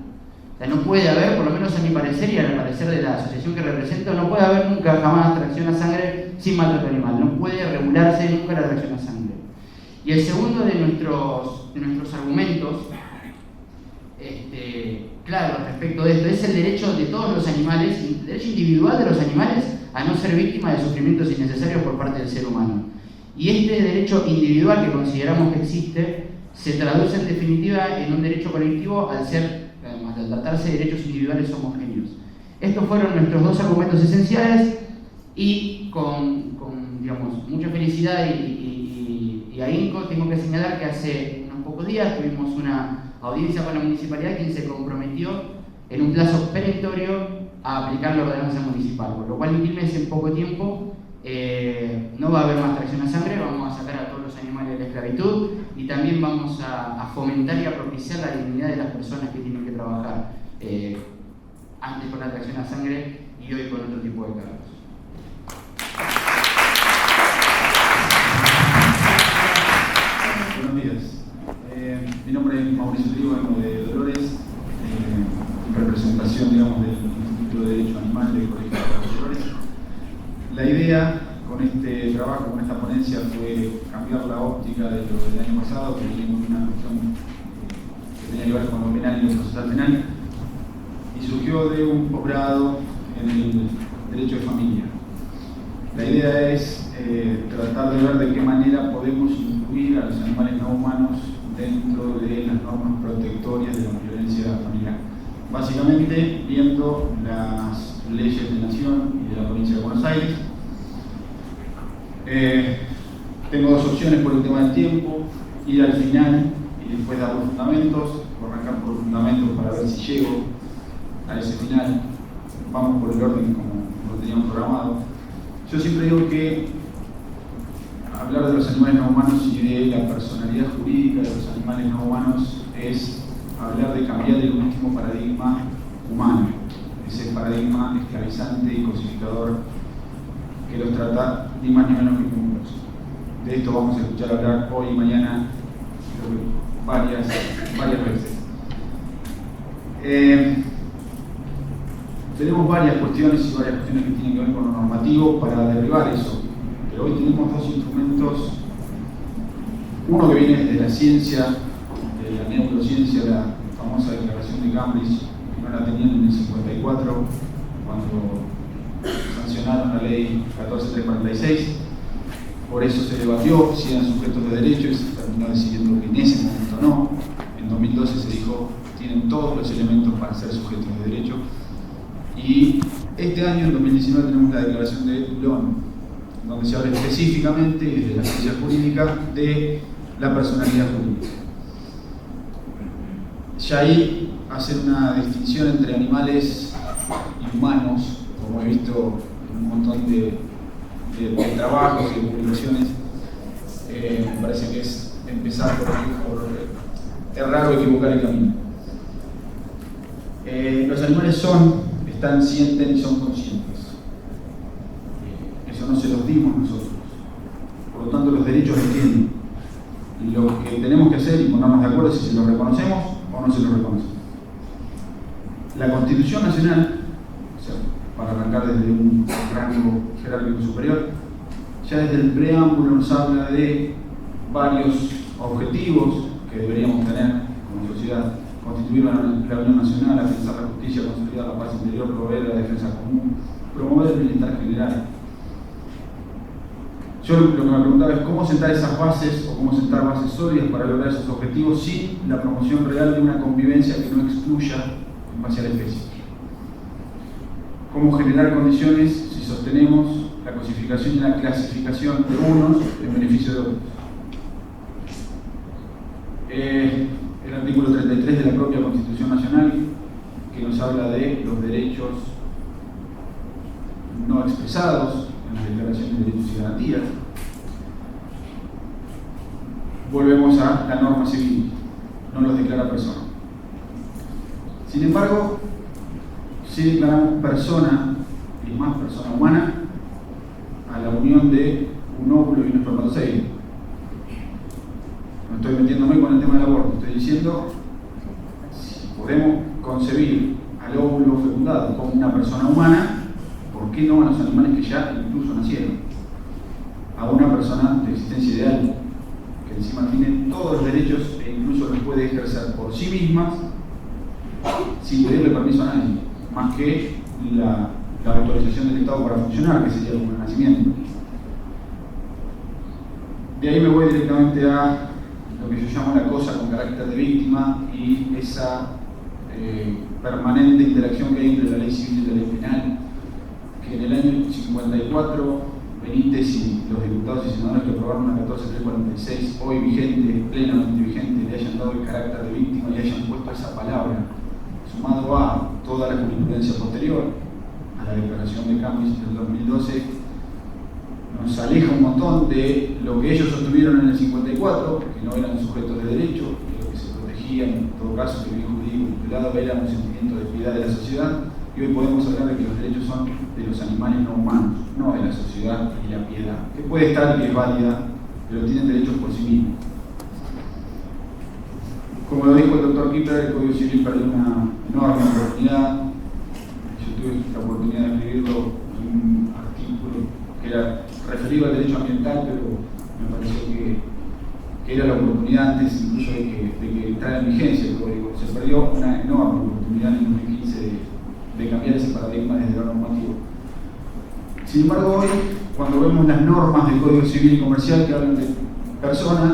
O sea, no puede haber, por lo menos a mi parecer y al parecer de la asociación que represento, no puede haber nunca jamás tracción a sangre sin maltrato animal, no puede regularse nunca la tracción a sangre. Y el segundo de nuestros argumentos, claro, respecto de esto, es el derecho de todos los animales, el derecho individual de los animales a no ser víctima de sufrimientos innecesarios por parte del ser humano. Y este derecho individual que consideramos que existe se traduce en definitiva en un derecho colectivo al tratarse de derechos individuales homogéneos. Estos fueron nuestros dos argumentos esenciales y con digamos, mucha felicidad y ahínco tengo que señalar que hace unos pocos días tuvimos una audiencia con la municipalidad quien se comprometió en un plazo perentorio a aplicar la ordenanza municipal, por lo cual en Quilmes en poco tiempo no va a haber más tracción a sangre, vamos a sacar a todos los animales de la esclavitud y también vamos a fomentar y a propiciar la dignidad de las personas que tienen que trabajar antes con la tracción a sangre y hoy con otro tipo de cargos. Buenos días. Mi nombre es Mauricio Trigo, vengo de Dolores, en representación, digamos, del Instituto de Derecho Animal del Colegio de Dolores. La idea con este trabajo, con esta ponencia, fue cambiar la óptica de lo del año pasado, que teníamos una cuestión que tenía que ver con lo penal y lo procesal penal, y surgió de un posgrado en el derecho de familia. La idea es tratar de ver de qué manera podemos incluir a los animales no humanos dentro de las normas protectorias de la violencia familiar. Básicamente viendo las leyes de nación y de la provincia de Buenos Aires. Tengo dos opciones por el tema del tiempo: ir al final y después dar los fundamentos, o arrancar por los fundamentos para ver si llego a ese final. Vamos por el orden como lo teníamos programado. Yo siempre digo que hablar de los animales no humanos y de la personalidad jurídica de los animales no humanos es hablar de cambiar el último paradigma humano, ese paradigma esclavizante y cosificador que los trata ni más ni menos que como humanos. De esto vamos a escuchar hablar hoy y mañana varias veces. Tenemos varias cuestiones que tienen que ver con lo normativo para derribar eso, pero hoy tenemos dos instrumentos, uno que viene de la ciencia, de la neurociencia, la famosa declaración de Cambridge, que no la tenían en el 54, cuando sancionaron la ley 14346, por eso se debatió si eran sujetos de derecho y se terminó decidiendo que en ese momento no. En 2012 se dijo tienen todos los elementos para ser sujetos de derecho. Y este año, en 2019, tenemos la declaración de Toulon, donde se habla específicamente desde la ciencia jurídica de la personalidad jurídica. Ya ahí hacer una distinción entre animales y humanos, como he visto en un montón de trabajos y de publicaciones, me parece que es empezar por errar o equivocar el camino. Los animales sienten y son conscientes. Eso no se los dimos nosotros. Por lo tanto, los derechos los tienen. Lo que tenemos que hacer y ponernos de acuerdo es si se los reconocemos o no se los reconocemos. La Constitución Nacional, o sea, para arrancar desde un rango jerárquico superior, ya desde el preámbulo nos habla de varios objetivos que deberíamos tener como sociedad: constituir la Unión Nacional, afianzar la justicia, consolidar la paz interior, proveer la defensa común, promover el bienestar general. Yo lo que me preguntaba es cómo sentar esas bases o cómo sentar bases sólidas para lograr esos objetivos sin la promoción real de una convivencia que no excluya en base a la especie. Cómo generar condiciones si sostenemos la cosificación y la clasificación de unos en beneficio de otros. El artículo 33 de la propia Constitución Nacional, que nos habla de los derechos no expresados en las declaraciones de derechos y garantías. Volvemos a la norma civil, no los declara persona. Sin embargo, si declaramos persona, y más persona humana, a la unión de un óvulo y un espermatozoide. No estoy metiéndome con el tema del aborto, estoy diciendo si podemos concebir al óvulo fecundado como una persona humana, ¿por qué no a los animales que ya incluso nacieron? A una persona de existencia ideal, que encima tiene todos los derechos e incluso los puede ejercer por sí mismas sin pedirle permiso a nadie, más que la autorización del Estado para funcionar, que sería como el nacimiento. De ahí me voy directamente a lo que yo llamo la cosa con carácter de víctima y esa permanente interacción que hay entre la ley civil y la ley penal, que en el año 54 Benítez y los diputados y senadores que aprobaron la 14346, hoy vigente, plenamente vigente, le hayan dado el carácter de víctima y hayan puesto esa palabra, sumado a toda la jurisprudencia posterior, a la declaración de Camis del 2012, nos aleja un montón de lo que ellos sostuvieron en el 54, que no eran sujetos de derecho, que lo que se protegía en todo caso, que el bien jurídico vinculado era un sentimiento de piedad de la sociedad, y hoy podemos hablar de que los derechos son de los animales no humanos, no de la sociedad y la piedad, que puede estar y que es válida, pero tienen derechos por sí mismos. Como lo dijo el doctor Kipler, el Código Civil perdió una enorme oportunidad. Yo tuve la oportunidad de escribirlo en un artículo que era referido al derecho ambiental, pero me pareció que era la oportunidad antes incluso de que entrara en vigencia el código. Se perdió una enorme oportunidad en el 2015 de cambiar ese paradigma desde lo normativo. Sin embargo, hoy, cuando vemos las normas del Código Civil y Comercial que hablan de personas,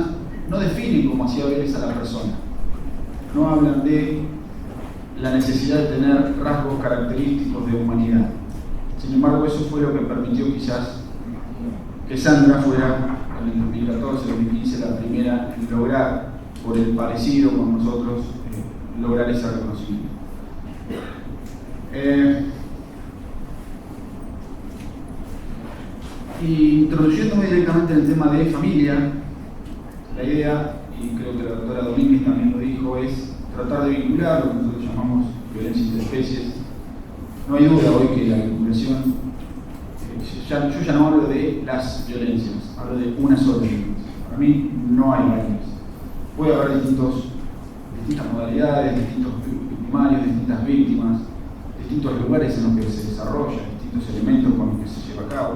no definen como hacía Vélez a la persona. No hablan de la necesidad de tener rasgos característicos de humanidad. Sin embargo, eso fue lo que permitió quizás que Sandra fuera en el 2014-2015 la primera en lograr, por el parecido con nosotros, lograr ese reconocimiento. Introduciéndome directamente en el tema de familia, la idea, y creo que la doctora Domínguez también lo dijo, es tratar de vincular lo que nosotros llamamos violencia interespecies. No hay duda hoy que la vinculación, yo ya no hablo de las violencias, hablo de una sola violencia. Para mí no hay varias. Puede haber distintas modalidades, distintos victimarios, distintas víctimas, distintos lugares en los que se desarrolla, distintos elementos con los que se lleva a cabo,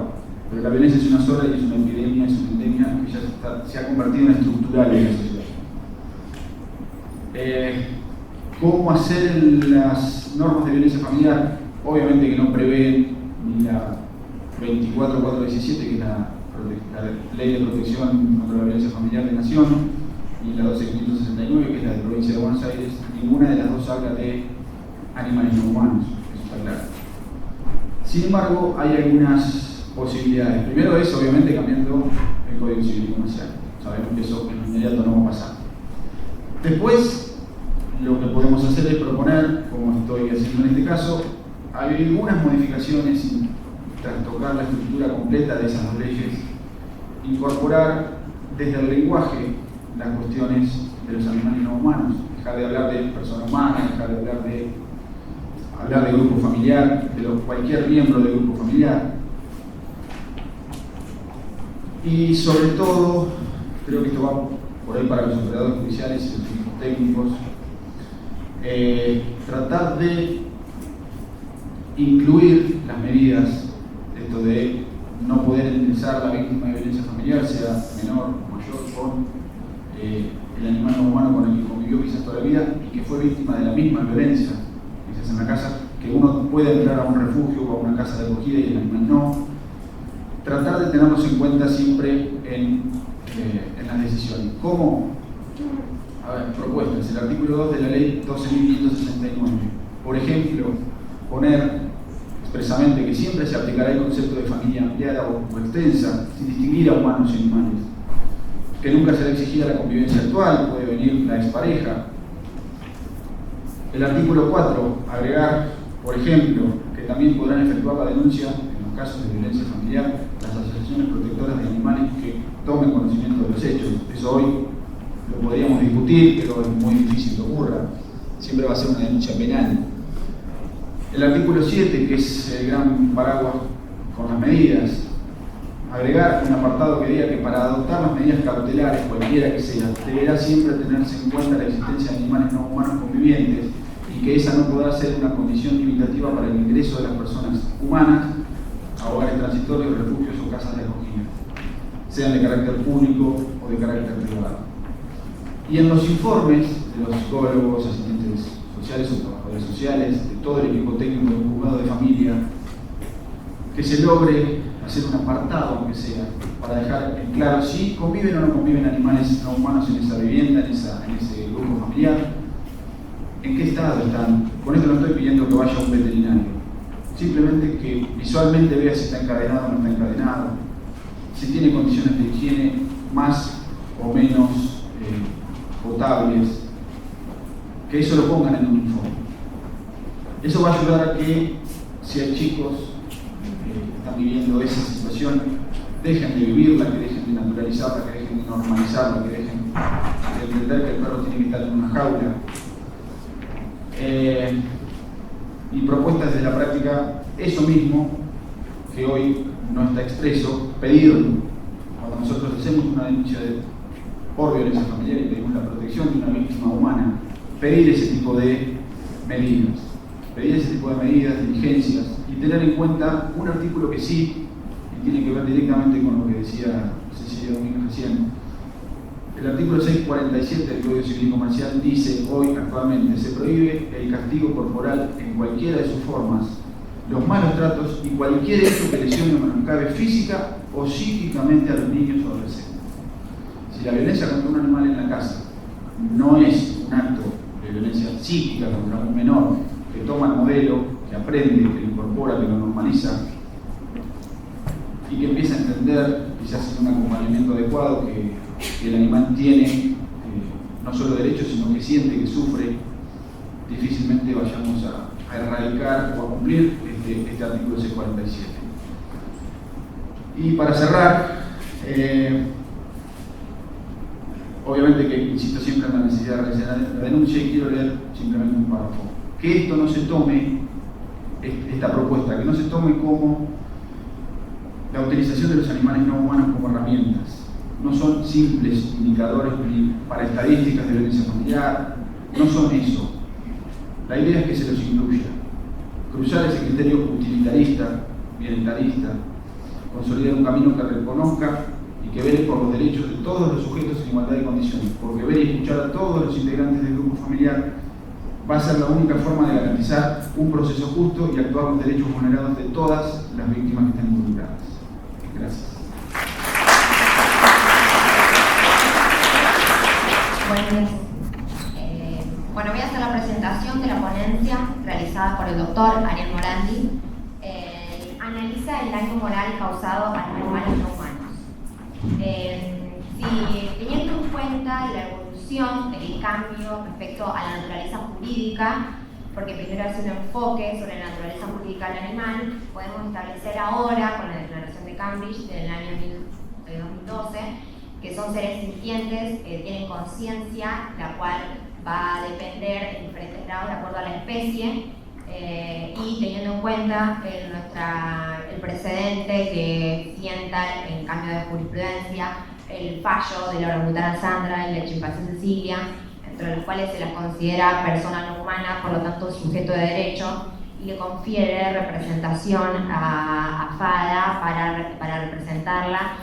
pero la violencia es una sola y es una epidemia, es una endemia que ya se ha convertido en estructural en la sociedad. ¿Cómo hacer las normas de violencia familiar? Obviamente que no prevén ni la 24417, que es la Ley de Protección contra la Violencia Familiar de Nación, ni la 12569, que es la de Provincia de Buenos Aires. Ninguna de las dos habla de animales no humanos, eso está claro. Sin embargo, hay algunas posibilidades. Primero es, obviamente, cambiando el Código Civil y Comercial. Sabemos que eso en inmediato no va a pasar. Después, lo que podemos hacer es proponer, como estoy haciendo en este caso, algunas modificaciones tras tocar la estructura completa de esas dos leyes, incorporar desde el lenguaje las cuestiones de los animales no humanos, dejar de hablar de persona humana, dejar de hablar de grupo familiar, de cualquier miembro del grupo familiar. Y sobre todo, creo que esto va por ahí para los operadores judiciales y los equipos técnicos, tratar de incluir las medidas, esto de no poder indemnizar la víctima de violencia familiar, sea menor o mayor, con el animal no humano con el que convivió quizás toda la vida y que fue víctima de la misma violencia, quizás en la casa, que uno puede entrar a un refugio o a una casa de acogida y el animal no. Tratar de tenerlos en cuenta siempre en las decisiones. ¿Cómo? A ver, propuestas. El artículo 2 de la ley 12.569. Por ejemplo, poner expresamente que siempre se aplicará el concepto de familia ampliada o extensa, sin distinguir a humanos y animales. Que nunca será exigida la convivencia actual, puede venir la expareja. El artículo 4, agregar, por ejemplo, que también podrán efectuar la denuncia en los casos de violencia familiar las asociaciones protectoras de animales que tomen conocimiento de los hechos. Eso hoy lo podríamos discutir, pero es muy difícil que ocurra. Siempre va a ser una denuncia penal. El artículo 7, que es el gran paraguas con las medidas, agregar un apartado que diga que para adoptar las medidas cautelares, cualquiera que sea, deberá siempre tenerse en cuenta la existencia de animales no humanos convivientes y que esa no podrá ser una condición limitativa para el ingreso de las personas humanas a hogares transitorios, refugios o casas de acogida, sean de carácter público o de carácter privado. Y en los informes de los psicólogos, asistentes sociales o trabajadores sociales, de todo el equipo técnico del juzgado de familia, que se logre hacer un apartado, aunque sea, para dejar en claro si conviven o no conviven animales no humanos en esa vivienda, en ese grupo familiar, en qué estado están. Con esto no estoy pidiendo que vaya a un veterinario, simplemente que visualmente vea si está encadenado o no está encadenado, si tiene condiciones de higiene más o menos potables, que eso lo pongan en un informe. Eso va a ayudar a que, si hay chicos que están viviendo esa situación, dejen de vivirla, que dejen de naturalizarla, que dejen de normalizarla, que dejen de entender que el perro tiene que estar en una jaula. Y propuestas desde la práctica, eso mismo que hoy no está expreso, pedirlo. Cuando nosotros hacemos una denuncia por violencia familiar y pedimos la protección de una víctima humana, pedir ese tipo de medidas, diligencias, y tener en cuenta un artículo que sí, y tiene que ver directamente con lo que decía Cecilia Domínguez recién. El artículo 647 del Código Civil y Comercial dice hoy, actualmente, se prohíbe el castigo corporal en cualquiera de sus formas, los malos tratos y cualquier hecho que lesione o menoscabe física o psíquicamente a los niños o adolescentes. Si la violencia contra un animal en la casa no es un acto de violencia psíquica contra un menor que toma el modelo, que aprende, que lo incorpora, que lo normaliza y que empieza a entender, quizás en un acompañamiento adecuado, que el animal tiene no solo derechos, sino que siente, que sufre, difícilmente vayamos a erradicar o a cumplir este artículo 647. Y para cerrar, obviamente que insisto siempre en la necesidad de realizar la denuncia, y quiero leer simplemente un párrafo. Que esto no se tome, esta propuesta, que no se tome como la utilización de los animales no humanos como herramientas. No son simples indicadores para estadísticas de violencia familiar, no son eso. La idea es que se los incluya. Cruzar ese criterio utilitarista, bienestarista, consolidar un camino que reconozca y que vele por los derechos de todos los sujetos en igualdad de condiciones, porque ver y escuchar a todos los integrantes del grupo familiar va a ser la única forma de garantizar un proceso justo y actuar los derechos vulnerados de todas las víctimas que estén involucradas. Gracias. Bueno, voy a hacer la presentación de la ponencia realizada por el doctor Ariel Morandi. Analiza el daño moral causado a los animales no humanos. Teniendo en cuenta la evolución del cambio respecto a la naturaleza jurídica, porque primero hace un enfoque sobre la naturaleza jurídica del animal, podemos establecer ahora, con la Declaración de Cambridge del año 2012, que son seres sintientes, tienen conciencia, la cual va a depender en diferentes grados de acuerdo a la especie, y teniendo en cuenta el precedente que sienta en cambio de jurisprudencia el fallo de la orangutana Sandra y la chimpancé Cecilia, entre los cuales se las considera persona no humana, por lo tanto sujeto de derecho, y le confiere representación a FADA para representarla.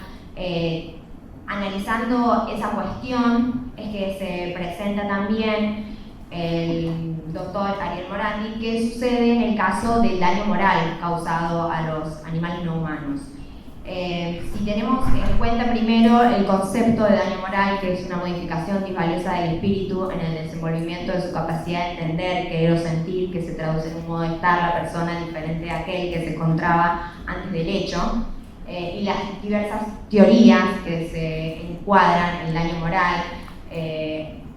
Analizando esa cuestión es que se presenta también el doctor Ariel Morandi qué sucede en el caso del daño moral causado a los animales no humanos. Si tenemos en cuenta primero el concepto de daño moral, que es una modificación disvaliosa del espíritu en el desenvolvimiento de su capacidad de entender, querer o sentir, que se traduce en un modo de estar la persona diferente a aquel que se encontraba antes del hecho, y las diversas teorías que se encuadran en el daño moral.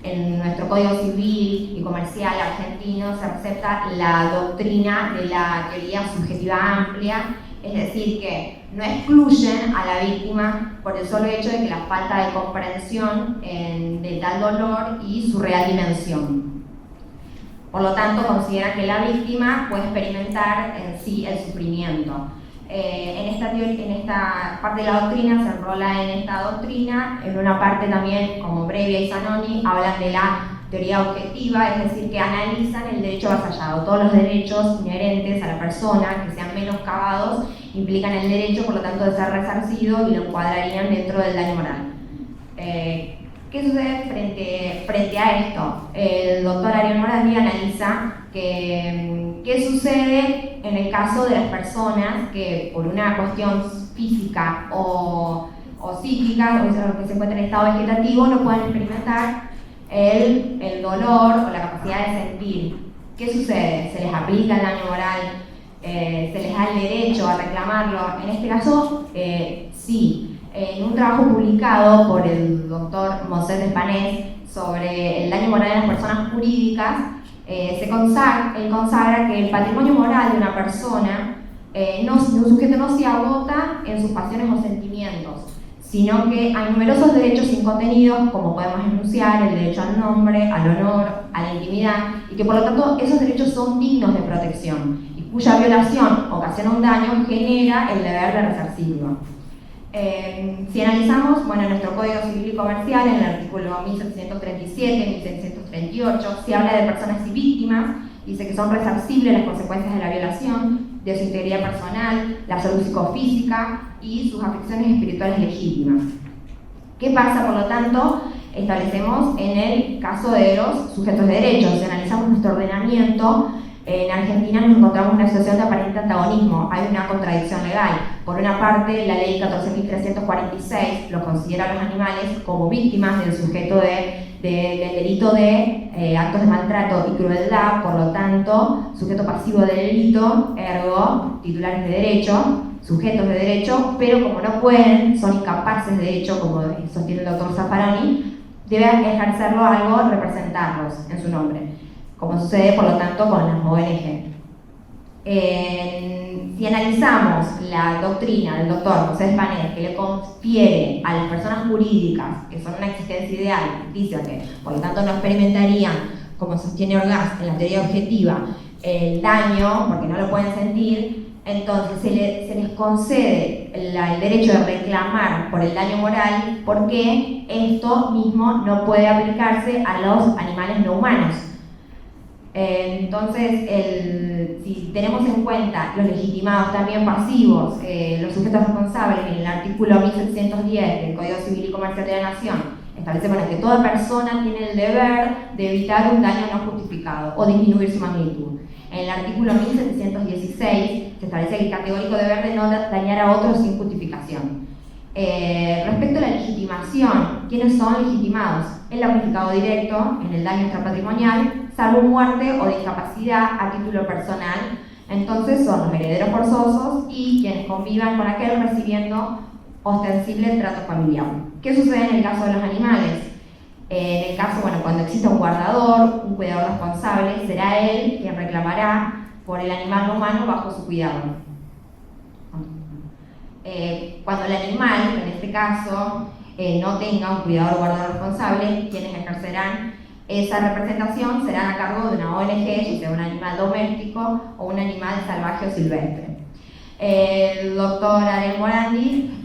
En nuestro Código Civil y Comercial argentino se acepta la doctrina de la teoría subjetiva amplia, es decir, que no excluyen a la víctima por el solo hecho de que la falta de comprensión de tal dolor y su real dimensión. Por lo tanto, consideran que la víctima puede experimentar en sí el sufrimiento. En esta parte de la doctrina se enrola en esta doctrina, en una parte también, como Brevia y Zanoni, hablan de la teoría objetiva, es decir, que analizan el derecho avasallado. Todos los derechos inherentes a la persona que sean menoscabados implican el derecho, por lo tanto, de ser resarcido y lo encuadrarían dentro del daño moral. ¿Qué sucede frente a esto? El doctor Ariel Morandi analiza ¿Qué sucede en el caso de las personas que por una cuestión física o psíquica, o que se encuentran en estado vegetativo, no pueden experimentar el dolor o la capacidad de sentir? ¿Qué sucede? ¿Se les aplica el daño moral? ¿Se les da el derecho a reclamarlo? En este caso, sí. En un trabajo publicado por el doctor Mosset Espanés sobre el daño moral de las personas jurídicas, él consagra que el patrimonio moral de una persona, de un sujeto, no se agota en sus pasiones o sentimientos, sino que hay numerosos derechos incontenidos, como podemos enunciar el derecho al nombre, al honor, a la intimidad, y que por lo tanto esos derechos son dignos de protección, y cuya violación ocasiona un daño genera el deber de resarcirlo. Si analizamos, bueno, nuestro Código Civil y Comercial, en el artículo 1737, 1738, se habla de personas y víctimas, dice que son resarcibles las consecuencias de la violación, de su integridad personal, la salud psicofísica y sus afecciones espirituales legítimas. ¿Qué pasa, por lo tanto? Establecemos en el caso de los sujetos de derechos. Si analizamos nuestro ordenamiento, en Argentina nos encontramos en una situación de aparente antagonismo. Hay una contradicción legal. Por una parte, la ley 14.346 los considera a los animales como víctimas del sujeto del delito de actos de maltrato y crueldad, por lo tanto, sujeto pasivo del delito, ergo, titulares de derecho, sujetos de derecho, pero como no pueden, son incapaces de hecho, como sostiene el doctor Zaffaroni, deben ejercerlo algo, representarlos en su nombre, como sucede por lo tanto con las ONG. Si analizamos la doctrina del doctor Mosset Espanés, que le confiere a las personas jurídicas, que son una existencia ideal, ficticia, que por lo tanto no experimentarían, como sostiene Orgaz en la teoría objetiva, el daño, porque no lo pueden sentir, entonces se les concede el derecho de reclamar por el daño moral, porque esto mismo no puede aplicarse a los animales no humanos. Entonces, si tenemos en cuenta los legitimados también pasivos, los sujetos responsables, en el artículo 1710 del Código Civil y Comercial de la Nación, establece que toda persona tiene el deber de evitar un daño no justificado o disminuir su magnitud. En el artículo 1716 se establece el categórico deber de no dañar a otros sin justificación. Respecto a la legitimación, ¿quiénes son legitimados? El damnificado directo en el daño extrapatrimonial, salvo muerte o discapacidad a título personal. Entonces son los herederos forzosos y quienes convivan con aquel recibiendo ostensible trato familiar. ¿Qué sucede en el caso de los animales? En el caso, cuando exista un guardador, un cuidador responsable, será él quien reclamará por el animal no humano bajo su cuidado. Cuando el animal, en este caso, no tenga un cuidador o guardador responsable, quienes ejercerán esa representación serán a cargo de una ONG, ya sea un animal doméstico o un animal salvaje o silvestre. El doctor Ariel Morandi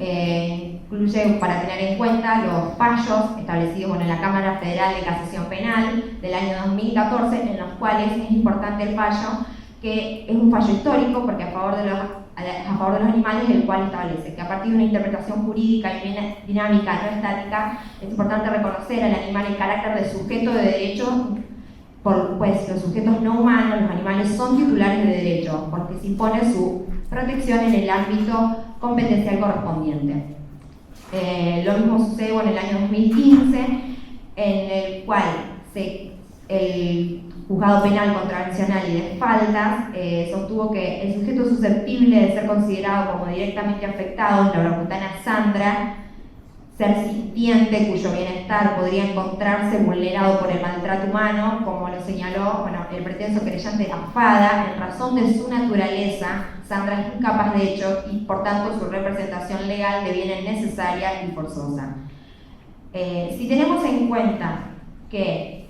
incluye, para tener en cuenta, los fallos establecidos en la Cámara Federal de Casación Penal del año 2014, en los cuales es importante el fallo, que es un fallo histórico porque a favor de los animales, el cual establece que a partir de una interpretación jurídica y dinámica, no estática, es importante reconocer al animal el carácter de sujeto de derecho, pues los sujetos no humanos, los animales, son titulares de derecho, porque se impone su protección en el ámbito competencial correspondiente. Lo mismo sucede en el año 2015, en el cual el Juzgado Penal Contravencional y de Faltas sostuvo que el sujeto susceptible de ser considerado como directamente afectado es la orangutana Sandra, ser sintiente cuyo bienestar podría encontrarse vulnerado por el maltrato humano, como lo señaló el pretenso querellante Afada. En razón de su naturaleza, Sandra es incapaz de hecho y por tanto su representación legal deviene necesaria y forzosa. Si tenemos en cuenta que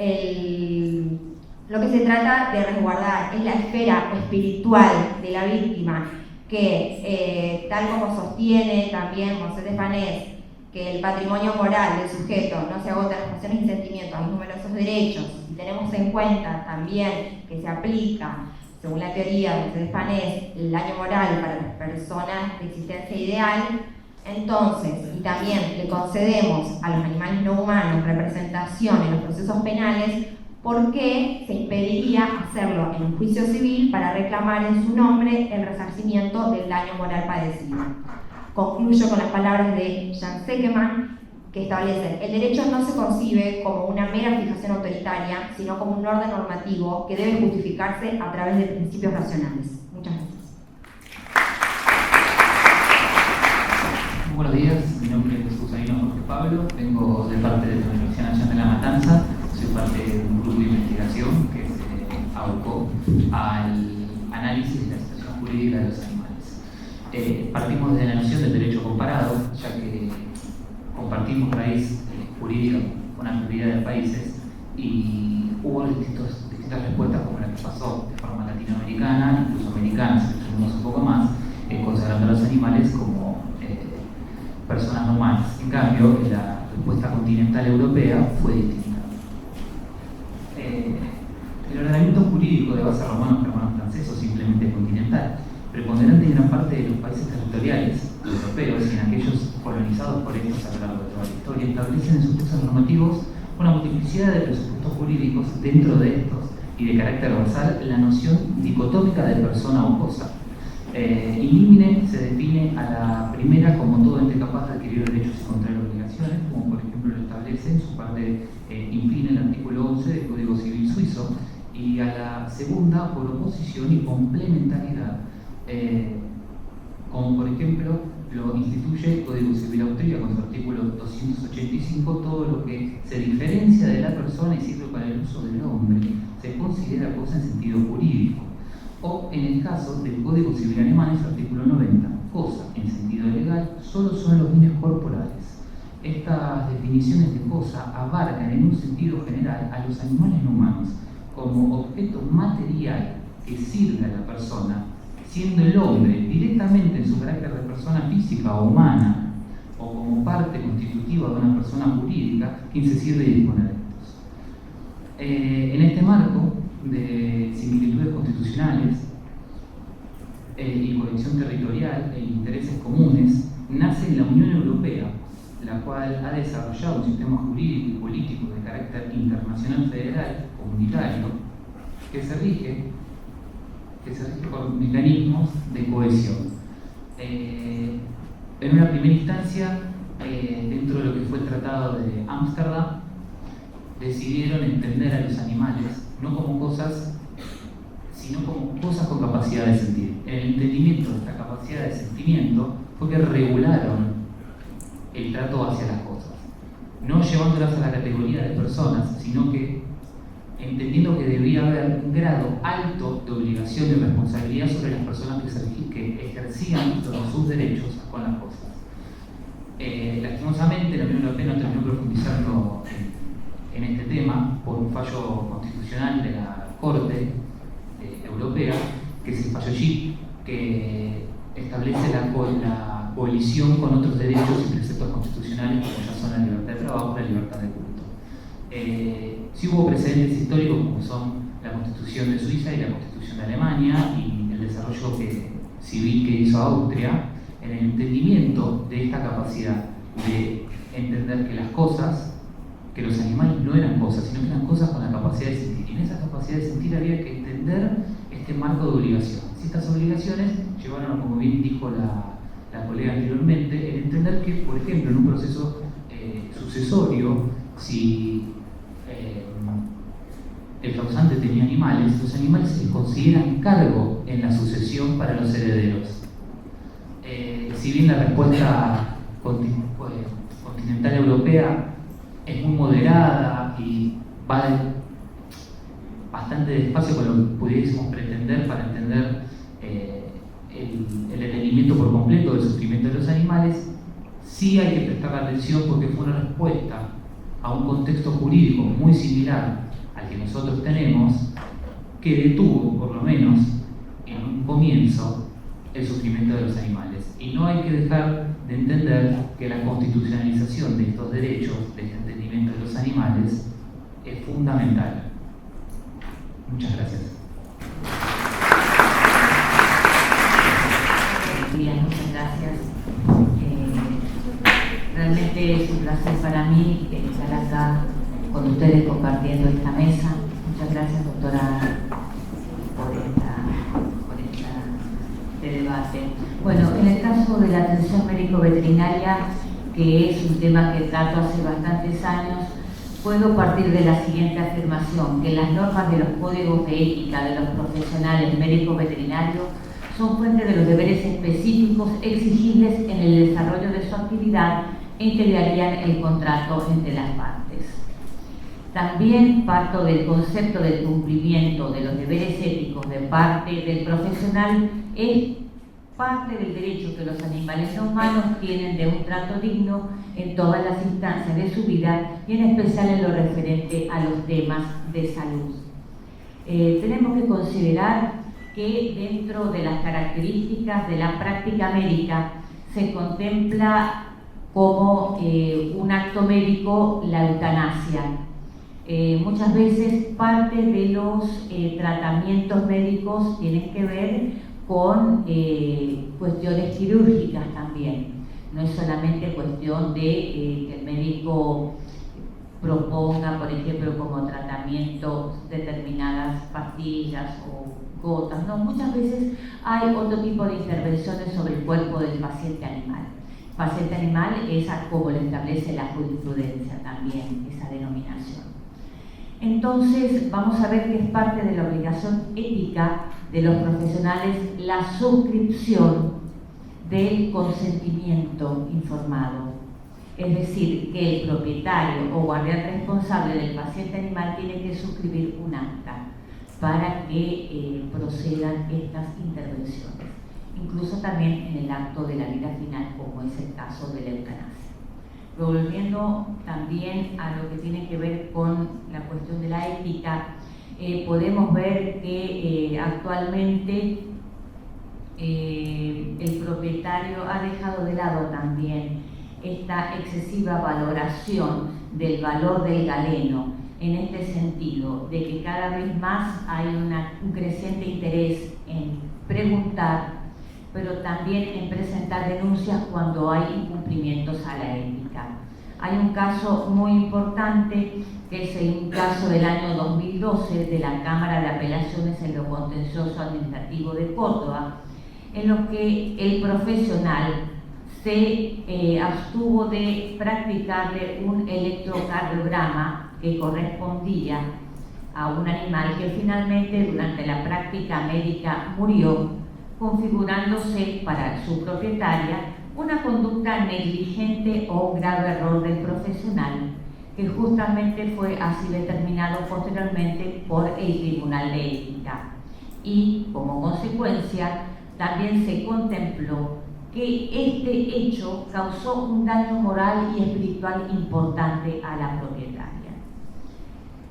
lo que se trata de resguardar es la esfera espiritual de la víctima, que tal como sostiene también Mosset Espanés, que el patrimonio moral del sujeto no se agota en las pasiones y sentimientos, a los numerosos derechos, y tenemos en cuenta también que se aplica, según la teoría de Mosset Espanés, el daño moral para las personas de existencia ideal, entonces, y también le concedemos a los animales no humanos representación en los procesos penales, ¿por qué se impediría hacerlo en un juicio civil para reclamar en su nombre el resarcimiento del daño moral padecido? Concluyo con las palabras de Jan Sekeman, que establecen: el derecho no se concibe como una mera fijación autoritaria, sino como un orden normativo que debe justificarse a través de principios racionales. Muchas gracias. Buenos días, mi nombre es Jesús Aino Jorge Pablo, vengo de parte de la Universidad Nacional de La Matanza, soy parte de un grupo de investigación que se abocó al análisis de la situación jurídica de los animales. Partimos de la noción del derecho comparado, ya que compartimos raíz jurídica con la mayoría de países y hubo distintas respuestas como la que pasó de forma latinoamericana, incluso americana, si lo un poco más, considerando a los animales como personas normales. En cambio, la respuesta continental europea fue distinta. El ordenamiento jurídico de base romano-germano-francés o simplemente continental, preponderante en gran parte de los países territoriales europeos y en aquellos colonizados por ellos a lo largo de toda la historia, establecen en sus textos normativos una multiplicidad de presupuestos jurídicos. Dentro de estos, y de carácter basal, la noción dicotómica de persona o cosa. In limine se define a la primera como todo ente capaz de adquirir derechos y contraer obligaciones, como por ejemplo lo establece en su parte infine el artículo 11 del Código Civil Suizo, y a la segunda por oposición y complementariedad, como por ejemplo lo instituye el Código Civil Austríaco con su artículo 285, todo lo que se diferencia de la persona y sirve para el uso del hombre se considera cosa en sentido jurídico. O en el caso del Código Civil alemán, es artículo 90, cosa en sentido legal solo son los bienes corporales. Estas definiciones de cosa abarcan en un sentido general a los animales no humanos como objeto material que sirve a la persona, siendo el hombre directamente en su carácter de persona física o humana o como parte constitutiva de una persona jurídica quien se sirve y dispone de estos. En este marco de similitudes constitucionales y cohesión territorial e intereses comunes, nace la Unión Europea, la cual ha desarrollado un sistema jurídico y político de carácter internacional federal, comunitario, que se rige por mecanismos de cohesión. En una primera instancia, dentro de lo que fue el Tratado de Ámsterdam, decidieron entender a los animales no como cosas, sino como cosas con capacidad de sentir. En el entendimiento de esta capacidad de sentimiento fue que regularon el trato hacia las cosas, no llevándolas a la categoría de personas, sino que entendiendo que debía haber un grado alto de obligación y responsabilidad sobre las personas que ejercían sus derechos con las cosas. Lastimosamente, la Unión Europea no terminó profundizando en este tema por un fallo constitucional de la Corte Europea, que es el fallo Chip, que establece la coalición con otros derechos y preceptos constitucionales como ya son la libertad de trabajo y la libertad de culto. Sí hubo precedentes históricos como son la Constitución de Suiza y la Constitución de Alemania y el desarrollo civil que hizo Austria en el entendimiento de esta capacidad de entender que las cosas, que los animales no eran cosas, sino que eran cosas con la capacidad de sentir. Y en esa capacidad de sentir había que entender este marco de obligaciones. Y estas obligaciones llevaron, como bien dijo la colega anteriormente, el entender que, por ejemplo, en un proceso sucesorio, si el causante tenía animales, los animales se consideran cargo en la sucesión para los herederos. Si bien la respuesta continental europea es muy moderada y va bastante despacio con lo que pudiésemos pretender para entender el entendimiento por completo del sufrimiento de los animales, sí hay que prestar atención porque fue una respuesta a un contexto jurídico muy similar al que nosotros tenemos, que detuvo, por lo menos en un comienzo, el sufrimiento de los animales. Y no hay que dejar de entender que la constitucionalización de estos derechos, de este entendimiento de los animales, es fundamental. Muchas gracias. Bien, muchas gracias. Realmente es un placer para mí estar acá con ustedes compartiendo esta mesa. Muchas gracias, doctora, por este debate. Bueno, en el caso de la atención médico-veterinaria, que es un tema que trato hace bastantes años, puedo partir de la siguiente afirmación, que las normas de los códigos de ética de los profesionales médico-veterinarios son fuente de los deberes específicos exigibles en el desarrollo de su actividad e integrarían el contrato entre las partes. También parto del concepto del cumplimiento de los deberes éticos de parte del profesional es parte del derecho que los animales no humanos tienen de un trato digno en todas las instancias de su vida y en especial en lo referente a los temas de salud. Tenemos que considerar que dentro de las características de la práctica médica se contempla como un acto médico la eutanasia. Muchas veces parte de los tratamientos médicos tienen que ver con cuestiones quirúrgicas también. No es solamente cuestión de que el médico proponga, por ejemplo, como tratamiento determinadas pastillas o gotas. No, muchas veces hay otro tipo de intervenciones sobre el cuerpo del paciente animal. Paciente animal es como lo establece la jurisprudencia también, esa denominación. Entonces, vamos a ver que es parte de la obligación ética de los profesionales la suscripción del consentimiento informado. Es decir, que el propietario o guardián responsable del paciente animal tiene que suscribir un acta para que procedan estas intervenciones, incluso también en el acto de la vida final, como es el caso de la eutanasia. Volviendo también a lo que tiene que ver con la cuestión de la ética, podemos ver que actualmente el propietario ha dejado de lado también esta excesiva valoración del valor del galeno, en este sentido, de que cada vez más hay un creciente interés en preguntar, pero también en presentar denuncias cuando hay incumplimientos a la ética. Hay un caso muy importante, que es un caso del año 2012 de la Cámara de Apelaciones en lo Contencioso Administrativo de Córdoba, en lo que el profesional se abstuvo de practicarle un electrocardiograma que correspondía a un animal que finalmente durante la práctica médica murió, configurándose para su propietaria una conducta negligente o un grave error del profesional, que justamente fue así determinado posteriormente por el Tribunal de Ética. Y como consecuencia también se contempló que este hecho causó un daño moral y espiritual importante a la propietaria.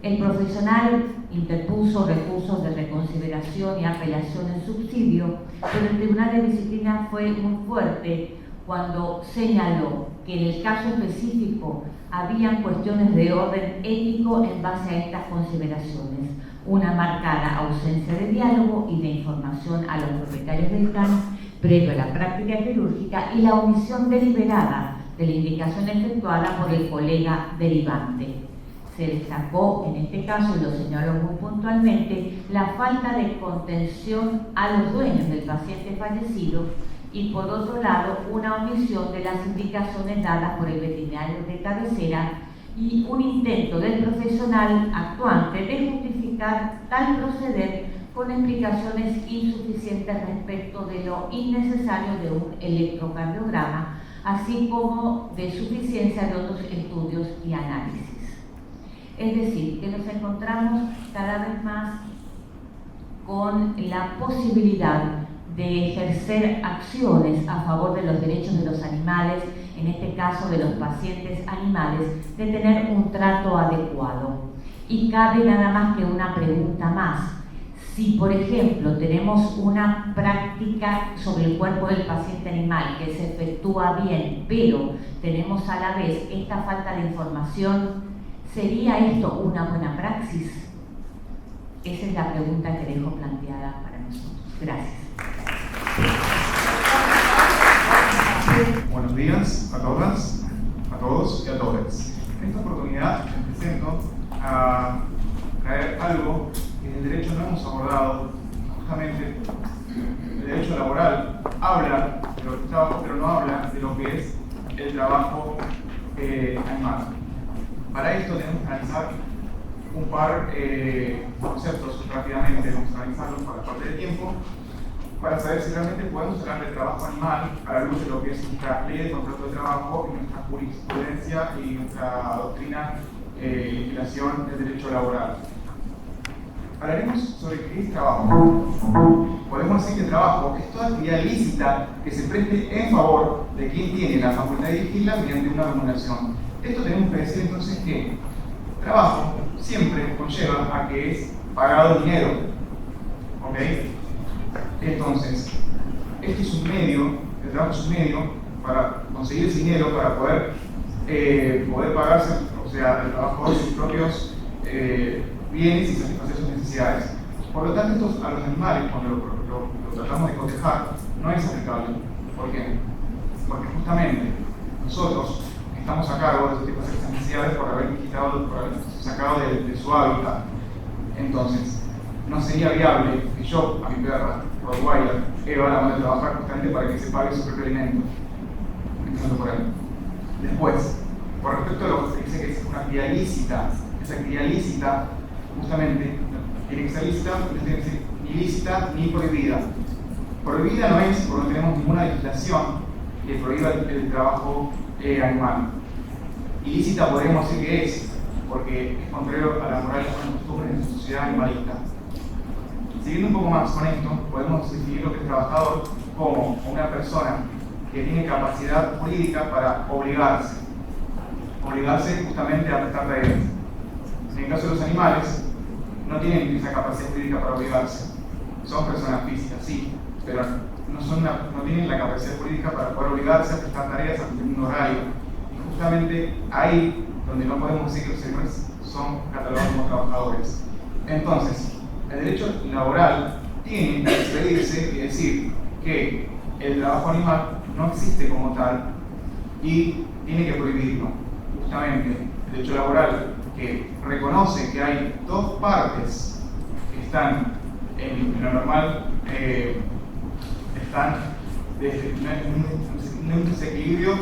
El profesional interpuso recursos de reconsideración y apelación en subsidio, pero el Tribunal de Disciplina fue muy fuerte cuando señaló que en el caso específico habían cuestiones de orden ético en base a estas consideraciones, una marcada ausencia de diálogo y de información a los propietarios del can previo a la práctica quirúrgica y la omisión deliberada de la indicación efectuada por el colega derivante. Se destacó en este caso, y lo señaló muy puntualmente, la falta de contención a los dueños del paciente fallecido y, por otro lado, una omisión de las indicaciones dadas por el veterinario de cabecera y un intento del profesional actuante de justificar tal proceder con explicaciones insuficientes respecto de lo innecesario de un electrocardiograma, así como de suficiencia de otros estudios y análisis. Es decir, que nos encontramos cada vez más con la posibilidad de ejercer acciones a favor de los derechos de los animales, en este caso de los pacientes animales, de tener un trato adecuado. Y cabe nada más que una pregunta más. Si, por ejemplo, tenemos una práctica sobre el cuerpo del paciente animal que se efectúa bien, pero tenemos a la vez esta falta de información, ¿sería esto una buena praxis? Esa es la pregunta que dejo planteada para nosotros. Gracias. Buenos días a todas, a todos y a todos. En esta oportunidad les presento a traer algo que en el derecho no hemos abordado. Justamente, el derecho laboral habla de lo que es trabajo, pero no habla de lo que es el trabajo animal. Para esto tenemos que analizar un par de conceptos rápidamente, vamos a analizarlos para parte del tiempo, para saber si realmente podemos hablar del trabajo animal a la luz de lo que es nuestra ley de contrato de trabajo y nuestra jurisprudencia y nuestra doctrina y legislación del derecho laboral. Hablaremos sobre qué es trabajo. Podemos decir que trabajo es toda actividad lícita que se preste en favor de quien tiene la facultad de dirigirla mediante una remuneración. Esto tenemos que decir entonces que trabajo siempre conlleva a que es pagado dinero. ¿Ok? Entonces, este es un medio, el trabajo es un medio para conseguir ese dinero, para poder pagarse, o sea, el trabajador sus propios bienes y satisfacer sus necesidades. Por lo tanto, esto a los animales, cuando lo tratamos de cotejar, no es aplicable. ¿Por qué? Porque justamente nosotros estamos a cargo de satisfacer esas necesidades por haber sacado de su hábitat. Entonces, no sería viable que yo a mi perra, Rottweiler, Eva, la mande a trabajar justamente para que se pague su propio alimento. Empezando por ahí. Después, por respecto a lo que se dice que es una actividad lícita, esa actividad lícita, justamente, tiene que ser lícita, no tiene que ser ni lícita ni prohibida. Prohibida no es porque no tenemos ninguna legislación que prohíba el trabajo animal. Ilícita podemos decir que es, porque es contrario a la moral y a las costumbres de nuestra sociedad animalista. Siguiendo un poco más con esto, podemos definir lo que es trabajador como una persona que tiene capacidad jurídica para obligarse justamente a prestar tareas. En el caso de los animales, no tienen esa capacidad jurídica para obligarse. Son personas físicas, sí, pero no tienen la capacidad jurídica para poder obligarse a prestar tareas ante un horario. Y justamente ahí donde no podemos decir que los animales son catalogados como trabajadores. Entonces, el derecho laboral tiene que expedirse y decir que el trabajo animal no existe como tal y tiene que prohibirlo. Justamente, el derecho laboral que reconoce que hay dos partes que están en lo normal, están en un desequilibrio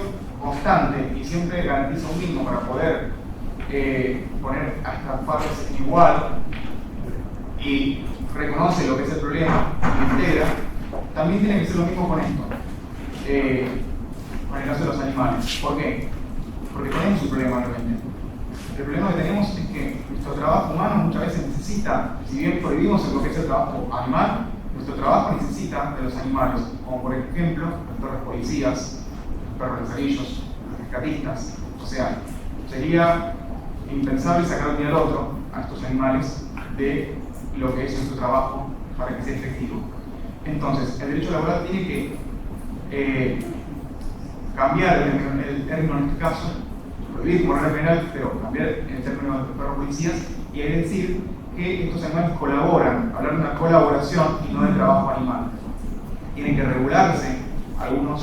constante y siempre garantiza un mínimo para poder poner a estas partes igual y reconoce lo que es el problema y lo integra, también tiene que ser lo mismo con esto, con el caso de los animales. ¿Por qué? Porque tenemos un problema realmente. El problema que tenemos es que nuestro trabajo humano muchas veces necesita, si bien prohibimos lo que es el trabajo animal, nuestro trabajo necesita de los animales, como por ejemplo los perros policías, los perros lanzarillos, los rescatistas. O sea, sería impensable sacar un día al otro a estos animales de lo que es nuestro trabajo para que sea efectivo. Entonces, el derecho laboral tiene que cambiar el término en este caso, prohibir como regla general, pero cambiar el término de perros policías y es decir que estos animales colaboran, hablar de una colaboración y no de trabajo animal. Tienen que regularse algunas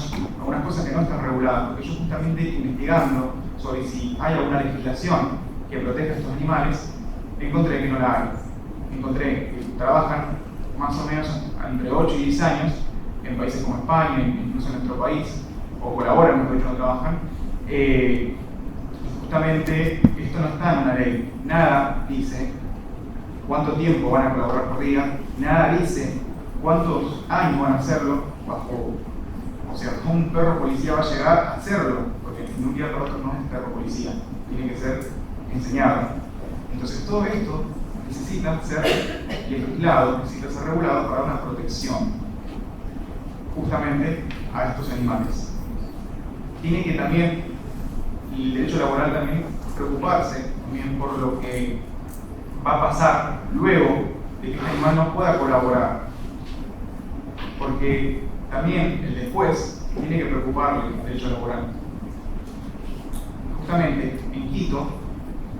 cosas que no están reguladas, porque yo justamente investigando sobre si hay alguna legislación que proteja a estos animales, encontré que no la hay. Encontré que trabajan más o menos entre 8 y 10 años en países como España, incluso en nuestro país, o colaboran, mejor dicho, no trabajan. Justamente esto no está en una ley. Nada dice cuánto tiempo van a colaborar por día, nada dice cuántos años van a hacerlo o sea, un perro policía va a llegar a hacerlo, porque de un día para otro no es perro policía, tiene que ser enseñado. Entonces todo esto necesita ser legislado, necesita ser regulado para una protección justamente a estos animales. Tiene que también, y el derecho laboral también, preocuparse también por lo que va a pasar luego de que el animal no pueda colaborar, porque también el después tiene que preocuparle el derecho laboral. Justamente en Quito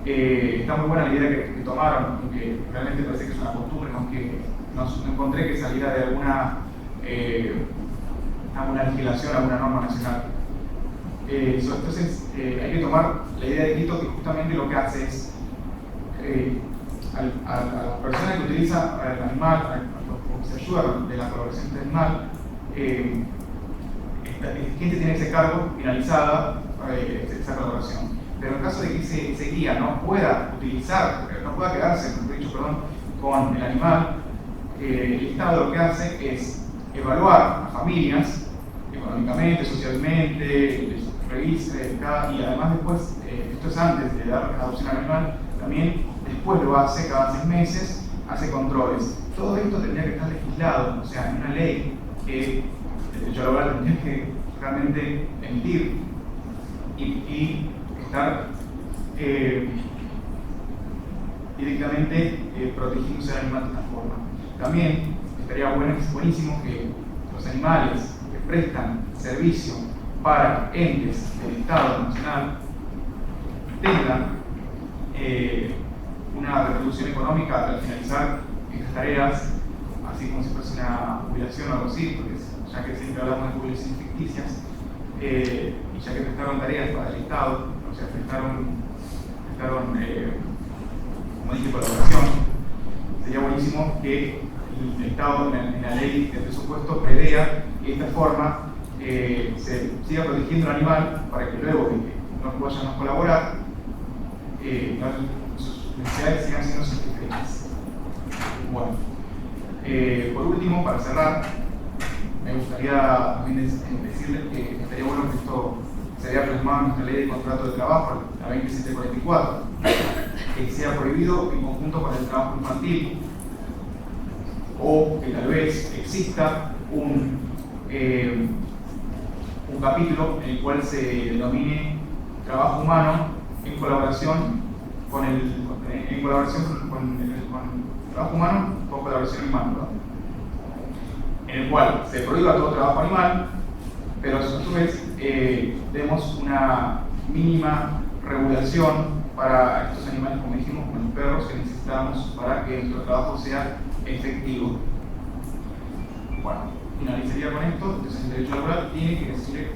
está muy buena la idea que tomaron, aunque realmente parece que es una costumbre, aunque no encontré que saliera de alguna legislación, alguna norma nacional. Entonces hay que tomar la idea de Quito, que justamente lo que hace es a la persona que utiliza el animal, a los que se ayuda de la colaboración del animal, quién se tiene ese cargo finalizada esa colaboración. Pero en caso de que ese guía no pueda utilizar, no pueda quedarse, con el animal, el Estado lo que hace es evaluar a familias económicamente, socialmente, les revisa y además después, esto es antes de dar adopción al animal, también después lo hace cada 6 meses, hace controles. Todo esto tendría que estar legislado, o sea, en una ley que el derecho laboral tendría que realmente emitir y estar directamente protegiéndose al animal de esta forma. También estaría buenísimo que los animales que prestan servicio para entes del Estado nacional tengan una retribución económica al finalizar estas tareas, así como si fuese una jubilación o algo así, porque ya que siempre hablamos de jubilaciones ficticias, y ya que prestaron tareas para el Estado, o sea, prestaron como dije, colaboración, sería buenísimo que el Estado en la ley de presupuesto prevea que de esta forma se siga protegiendo el animal para que luego que no vayan a colaborar, sus necesidades sigan siendo satisfechas. Bueno, por último, para cerrar, me gustaría también decirles que estaría bueno que esto se haya plasmado en nuestra ley de contrato de trabajo, la 2744, que sea prohibido en conjunto con el trabajo infantil, o que tal vez exista un capítulo en el cual se denomine trabajo humano en colaboración con trabajo humano con colaboración humana, ¿no? En el cual se prohíba todo trabajo animal, pero a su vez demos una mínima regulación para estos animales, como dijimos, como los perros, que necesitamos para que nuestro trabajo sea efectivo. Bueno, finalizaría con esto. Entonces, el derecho laboral tiene que decirle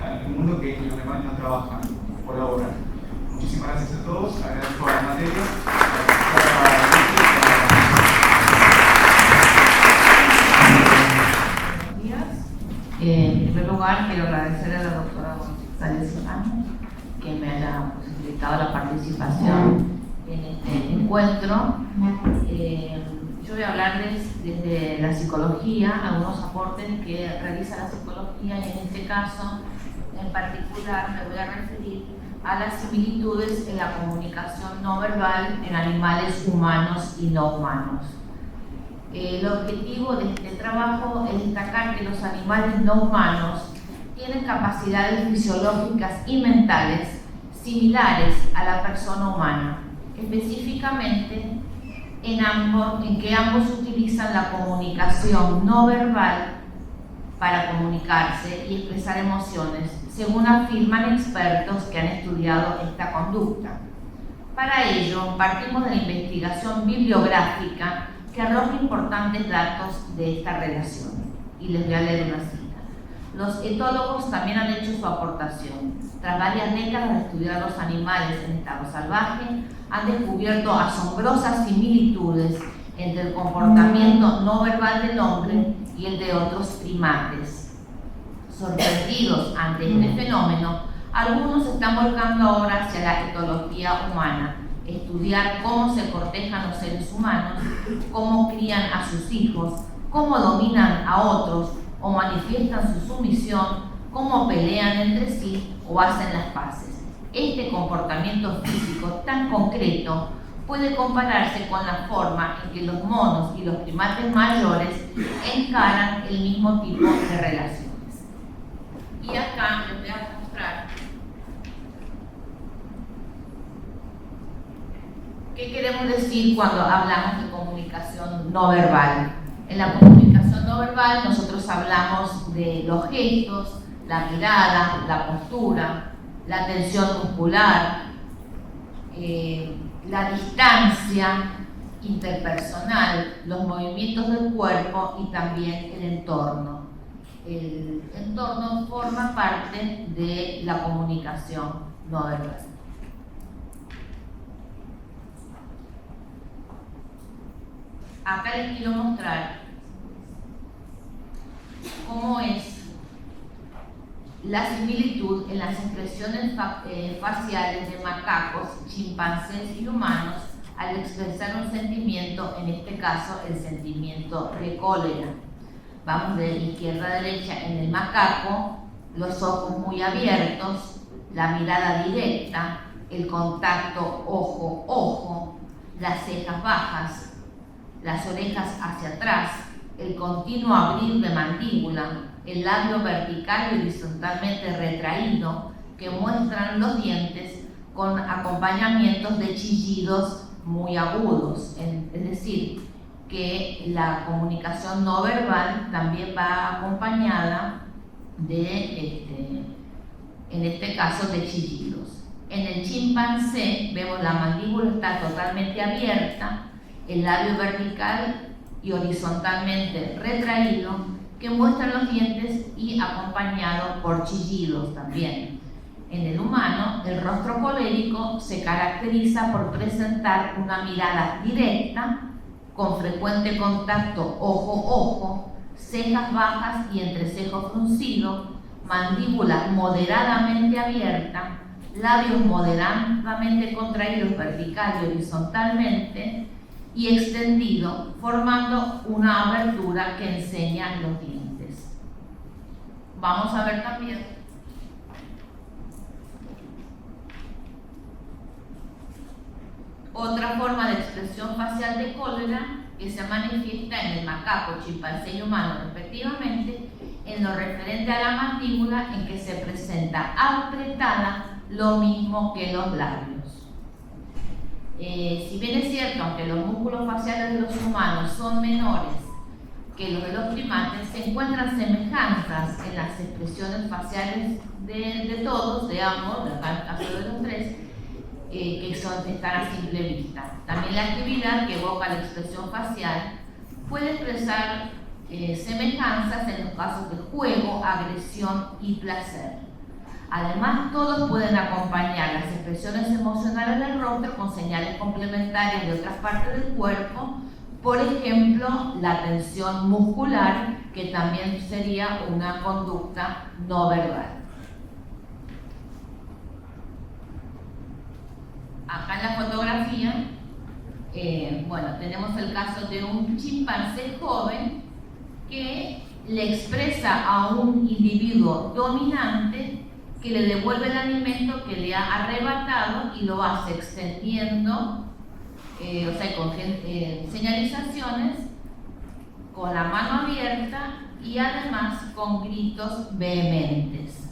al mundo que los animales no trabajan, colaboran. Muchísimas gracias a todos, agradezco a la materia. En primer lugar, quiero agradecer a la doctora González Solano que me haya posibilitado la participación en este encuentro. Yo voy a hablarles desde la psicología, algunos aportes que realiza la psicología, y en este caso en particular me voy a referir a las similitudes en la comunicación no verbal en animales humanos y no humanos. El objetivo de este trabajo es destacar que los animales no humanos tienen capacidades fisiológicas y mentales similares a la persona humana, específicamente en que ambos utilizan la comunicación no verbal para comunicarse y expresar emociones, según afirman expertos que han estudiado esta conducta. Para ello, partimos de la investigación bibliográfica que arroja importantes datos de esta relación, y les voy a leer una cita. Los etólogos también han hecho su aportación. Tras varias décadas de estudiar los animales en estado salvaje, han descubierto asombrosas similitudes entre el comportamiento no verbal del hombre y el de otros primates. Sorprendidos ante este fenómeno, algunos se están volcando ahora hacia la etología humana, estudiar cómo se cortejan los seres humanos, cómo crían a sus hijos, cómo dominan a otros o manifiestan su sumisión, cómo pelean entre sí o hacen las paces. Este comportamiento físico tan concreto puede compararse con la forma en que los monos y los primates mayores encaran el mismo tipo de relaciones. Y acá les voy a mostrar qué queremos decir cuando hablamos de comunicación no verbal. En la comunicación no verbal nosotros hablamos de los gestos, la mirada, la postura, la tensión muscular, la distancia interpersonal, los movimientos del cuerpo y también el entorno. El entorno forma parte de la comunicación no verbal. acá les quiero mostrar cómo es la similitud en las expresiones faciales de macacos, chimpancés y humanos al expresar un sentimiento, en este caso el sentimiento de cólera. Vamos de izquierda a derecha. En el macaco, los ojos muy abiertos, la mirada directa, el contacto ojo-ojo, las cejas bajas, las orejas hacia atrás, el continuo abrir de mandíbula, el labio vertical y horizontalmente retraído, que muestran los dientes con acompañamientos de chillidos muy agudos, es decir, que la comunicación no verbal también va acompañada de, en este caso, de chillidos. En el chimpancé vemos la mandíbula está totalmente abierta, el labio vertical y horizontalmente retraído, que muestran los dientes y acompañado por chillidos también. En el humano, el rostro colérico se caracteriza por presentar una mirada directa, con frecuente contacto ojo-ojo, cejas bajas y entrecejo fruncido, mandíbula moderadamente abierta, labios moderadamente contraídos vertical y horizontalmente y extendido, formando una abertura que enseña los dientes. Vamos a ver también otra forma de expresión facial de cólera que se manifiesta en el macaco, chimpancé y humano respectivamente, en lo referente a la mandíbula, en que se presenta apretada, lo mismo que los labios. Si bien es cierto, aunque los músculos faciales de los humanos son menores que los de los primates, se encuentran semejanzas en las expresiones faciales de todos, de ambos, en el caso de los tres, que están a simple vista. También la actividad que evoca la expresión facial puede expresar semejanzas en los casos de juego, agresión y placer. Además, todos pueden acompañar las expresiones emocionales del rostro con señales complementarias de otras partes del cuerpo, por ejemplo, la tensión muscular, que también sería una conducta no verbal. Acá en la fotografía, tenemos el caso de un chimpancé joven que le expresa a un individuo dominante que le devuelve el alimento que le ha arrebatado y lo hace extendiendo, con señalizaciones, con la mano abierta y además con gritos vehementes.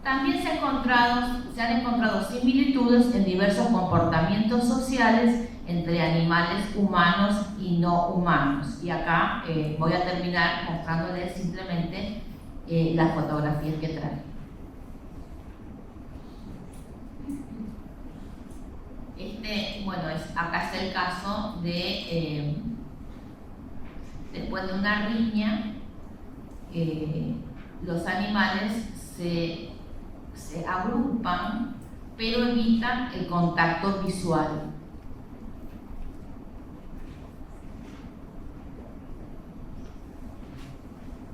También se han encontrado similitudes en diversos comportamientos sociales entre animales humanos y no humanos. Y acá voy a terminar mostrándoles simplemente las fotografías que traje. Acá es el caso de, después de una riña, los animales se agrupan, pero evitan el contacto visual.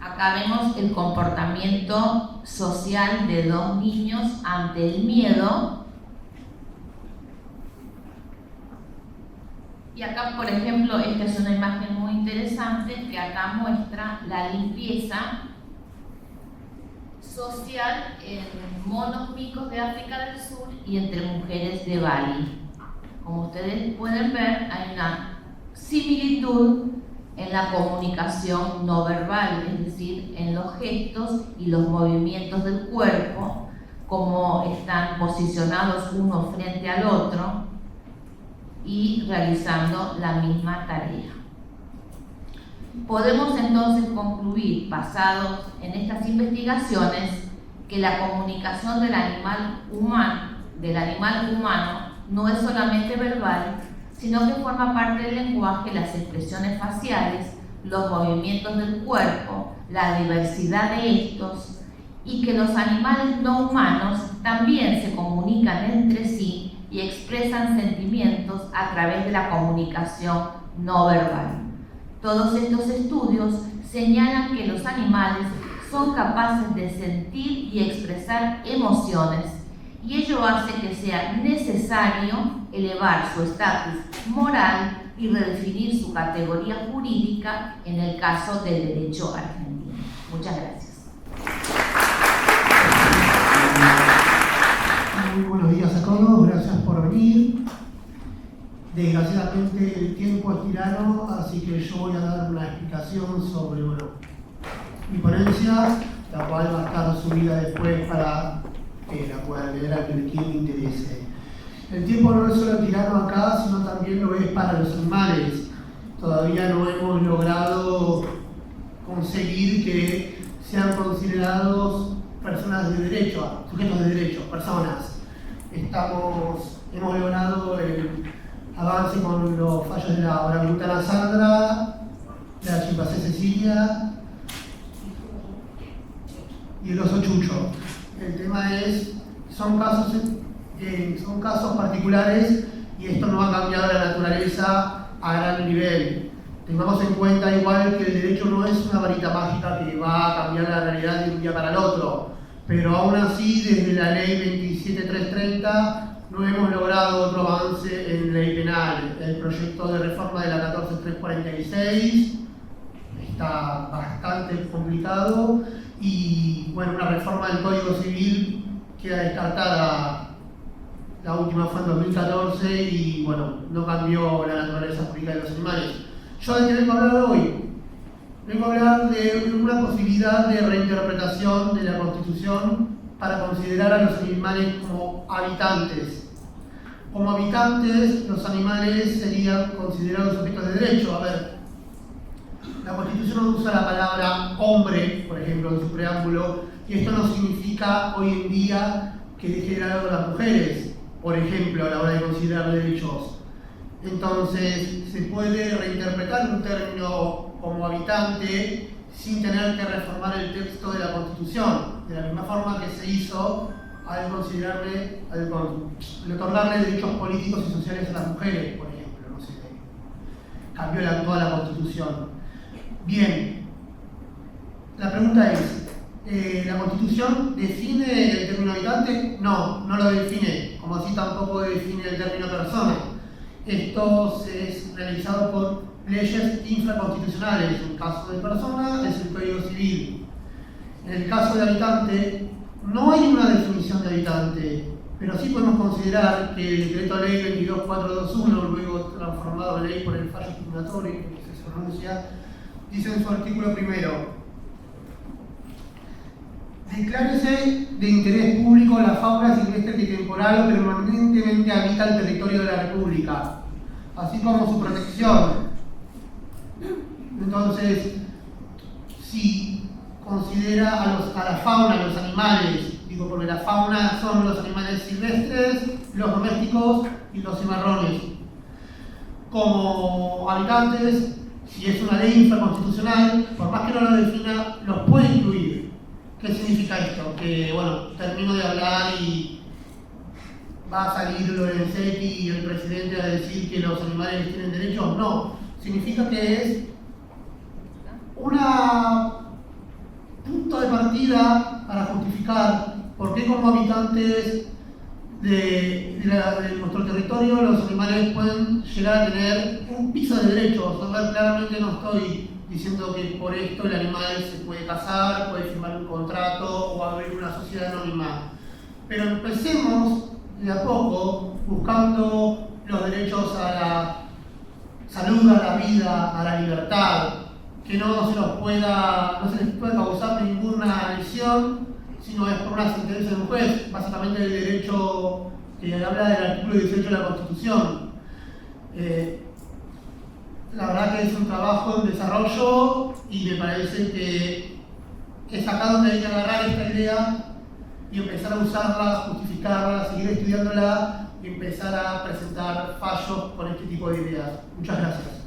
Acá vemos el comportamiento social de dos niños ante el miedo. Y acá, por ejemplo, esta es una imagen muy interesante que acá muestra la limpieza social en monos micos de África del Sur y entre mujeres de Bali. Como ustedes pueden ver, hay una similitud en la comunicación no verbal, es decir, en los gestos y los movimientos del cuerpo, como están posicionados uno frente al otro y realizando la misma tarea. Podemos entonces concluir, basados en estas investigaciones, que la comunicación del animal humano no es solamente verbal, sino que forma parte del lenguaje, las expresiones faciales, los movimientos del cuerpo, la diversidad de estos, y que los animales no humanos también se comunican entre sí y expresan sentimientos a través de la comunicación no verbal. Todos estos estudios señalan que los animales son capaces de sentir y expresar emociones, y ello hace que sea necesario elevar su estatus moral y redefinir su categoría jurídica en el caso del derecho argentino. Muchas gracias. Muy buenos días a todos, gracias por venir. Desgraciadamente el tiempo es tirano, así que yo voy a dar una explicación sobre mi ponencia, la cual va a estar subida después para que la puedan leer a quien le interese. El tiempo no es solo tirano acá, sino también lo es para los animales. Todavía no hemos logrado conseguir que sean considerados personas de derecho, sujetos de derecho, personas. Hemos logrado el avance con los fallos de la orangutana Sandra, de la chimpancé Cecilia y el oso Chucho. El tema es, son casos particulares y esto no ha cambiado la naturaleza a gran nivel. Tengamos en cuenta igual que el derecho no es una varita mágica que va a cambiar la realidad de un día para el otro, pero aún así desde la ley 27330 no hemos logrado otro avance en ley penal. El proyecto de reforma de la 14346 está bastante complicado y bueno, una reforma del Código Civil queda descartada. La última fue en 2014 y bueno, no cambió la naturaleza jurídica de los animales. ¿Yo de qué vengo a hablar hoy? Vengo a hablar de una posibilidad de reinterpretación de la Constitución para considerar a los animales como habitantes. Como habitantes, los animales serían considerados sujetos de derecho. A ver, la Constitución no usa la palabra hombre, por ejemplo, en su preámbulo, y esto no significa hoy en día que deje de lado a las mujeres, por ejemplo, a la hora de considerar derechos. Entonces, se puede reinterpretar un término como habitante sin tener que reformar el texto de la Constitución, de la misma forma que se hizo al otorgarle derechos políticos y sociales a las mujeres, por ejemplo, no sé, cambió toda la Constitución. Bien, la pregunta es, ¿la Constitución define el término habitante? No, no lo define, como así tampoco define el término persona. Esto es realizado por leyes infraconstitucionales. En el caso de persona es el Código Civil. En el caso de habitante, no hay una definición de habitante, pero sí podemos considerar que el Decreto Ley 22421, luego transformado en ley por el fallo discriminatorio, que se pronuncia, dice en su artículo primero: declárese de interés público la fauna silvestre que temporal o permanentemente habita el territorio de la República, así como su protección. Entonces, si considera a la fauna, a los animales, digo porque la fauna son los animales silvestres, los domésticos y los cimarrones, como habitantes, si es una ley infraconstitucional, por más que no lo defina, los puede incluir. ¿Qué significa esto? Que, bueno, termino de hablar y va a salir Lorenzetti y el presidente a decir que los animales tienen derechos. No, significa que es una punto de partida para justificar por qué como habitantes de nuestro territorio los animales pueden llegar a tener un piso de derechos. A ver, claramente no estoy diciendo que por esto el animal se puede casar, puede firmar un contrato o abrir una sociedad anónima. Pero empecemos de a poco buscando los derechos a la salud, a la vida, a la libertad, que no se les puede causar ninguna lesión, sino es por una sentencia de un juez, básicamente el derecho que habla del artículo 18 de la Constitución. La verdad que es un trabajo en desarrollo y me parece que es acá donde hay que agarrar esta idea y empezar a usarla, justificarla, seguir estudiándola y empezar a presentar fallos con este tipo de ideas. Muchas gracias.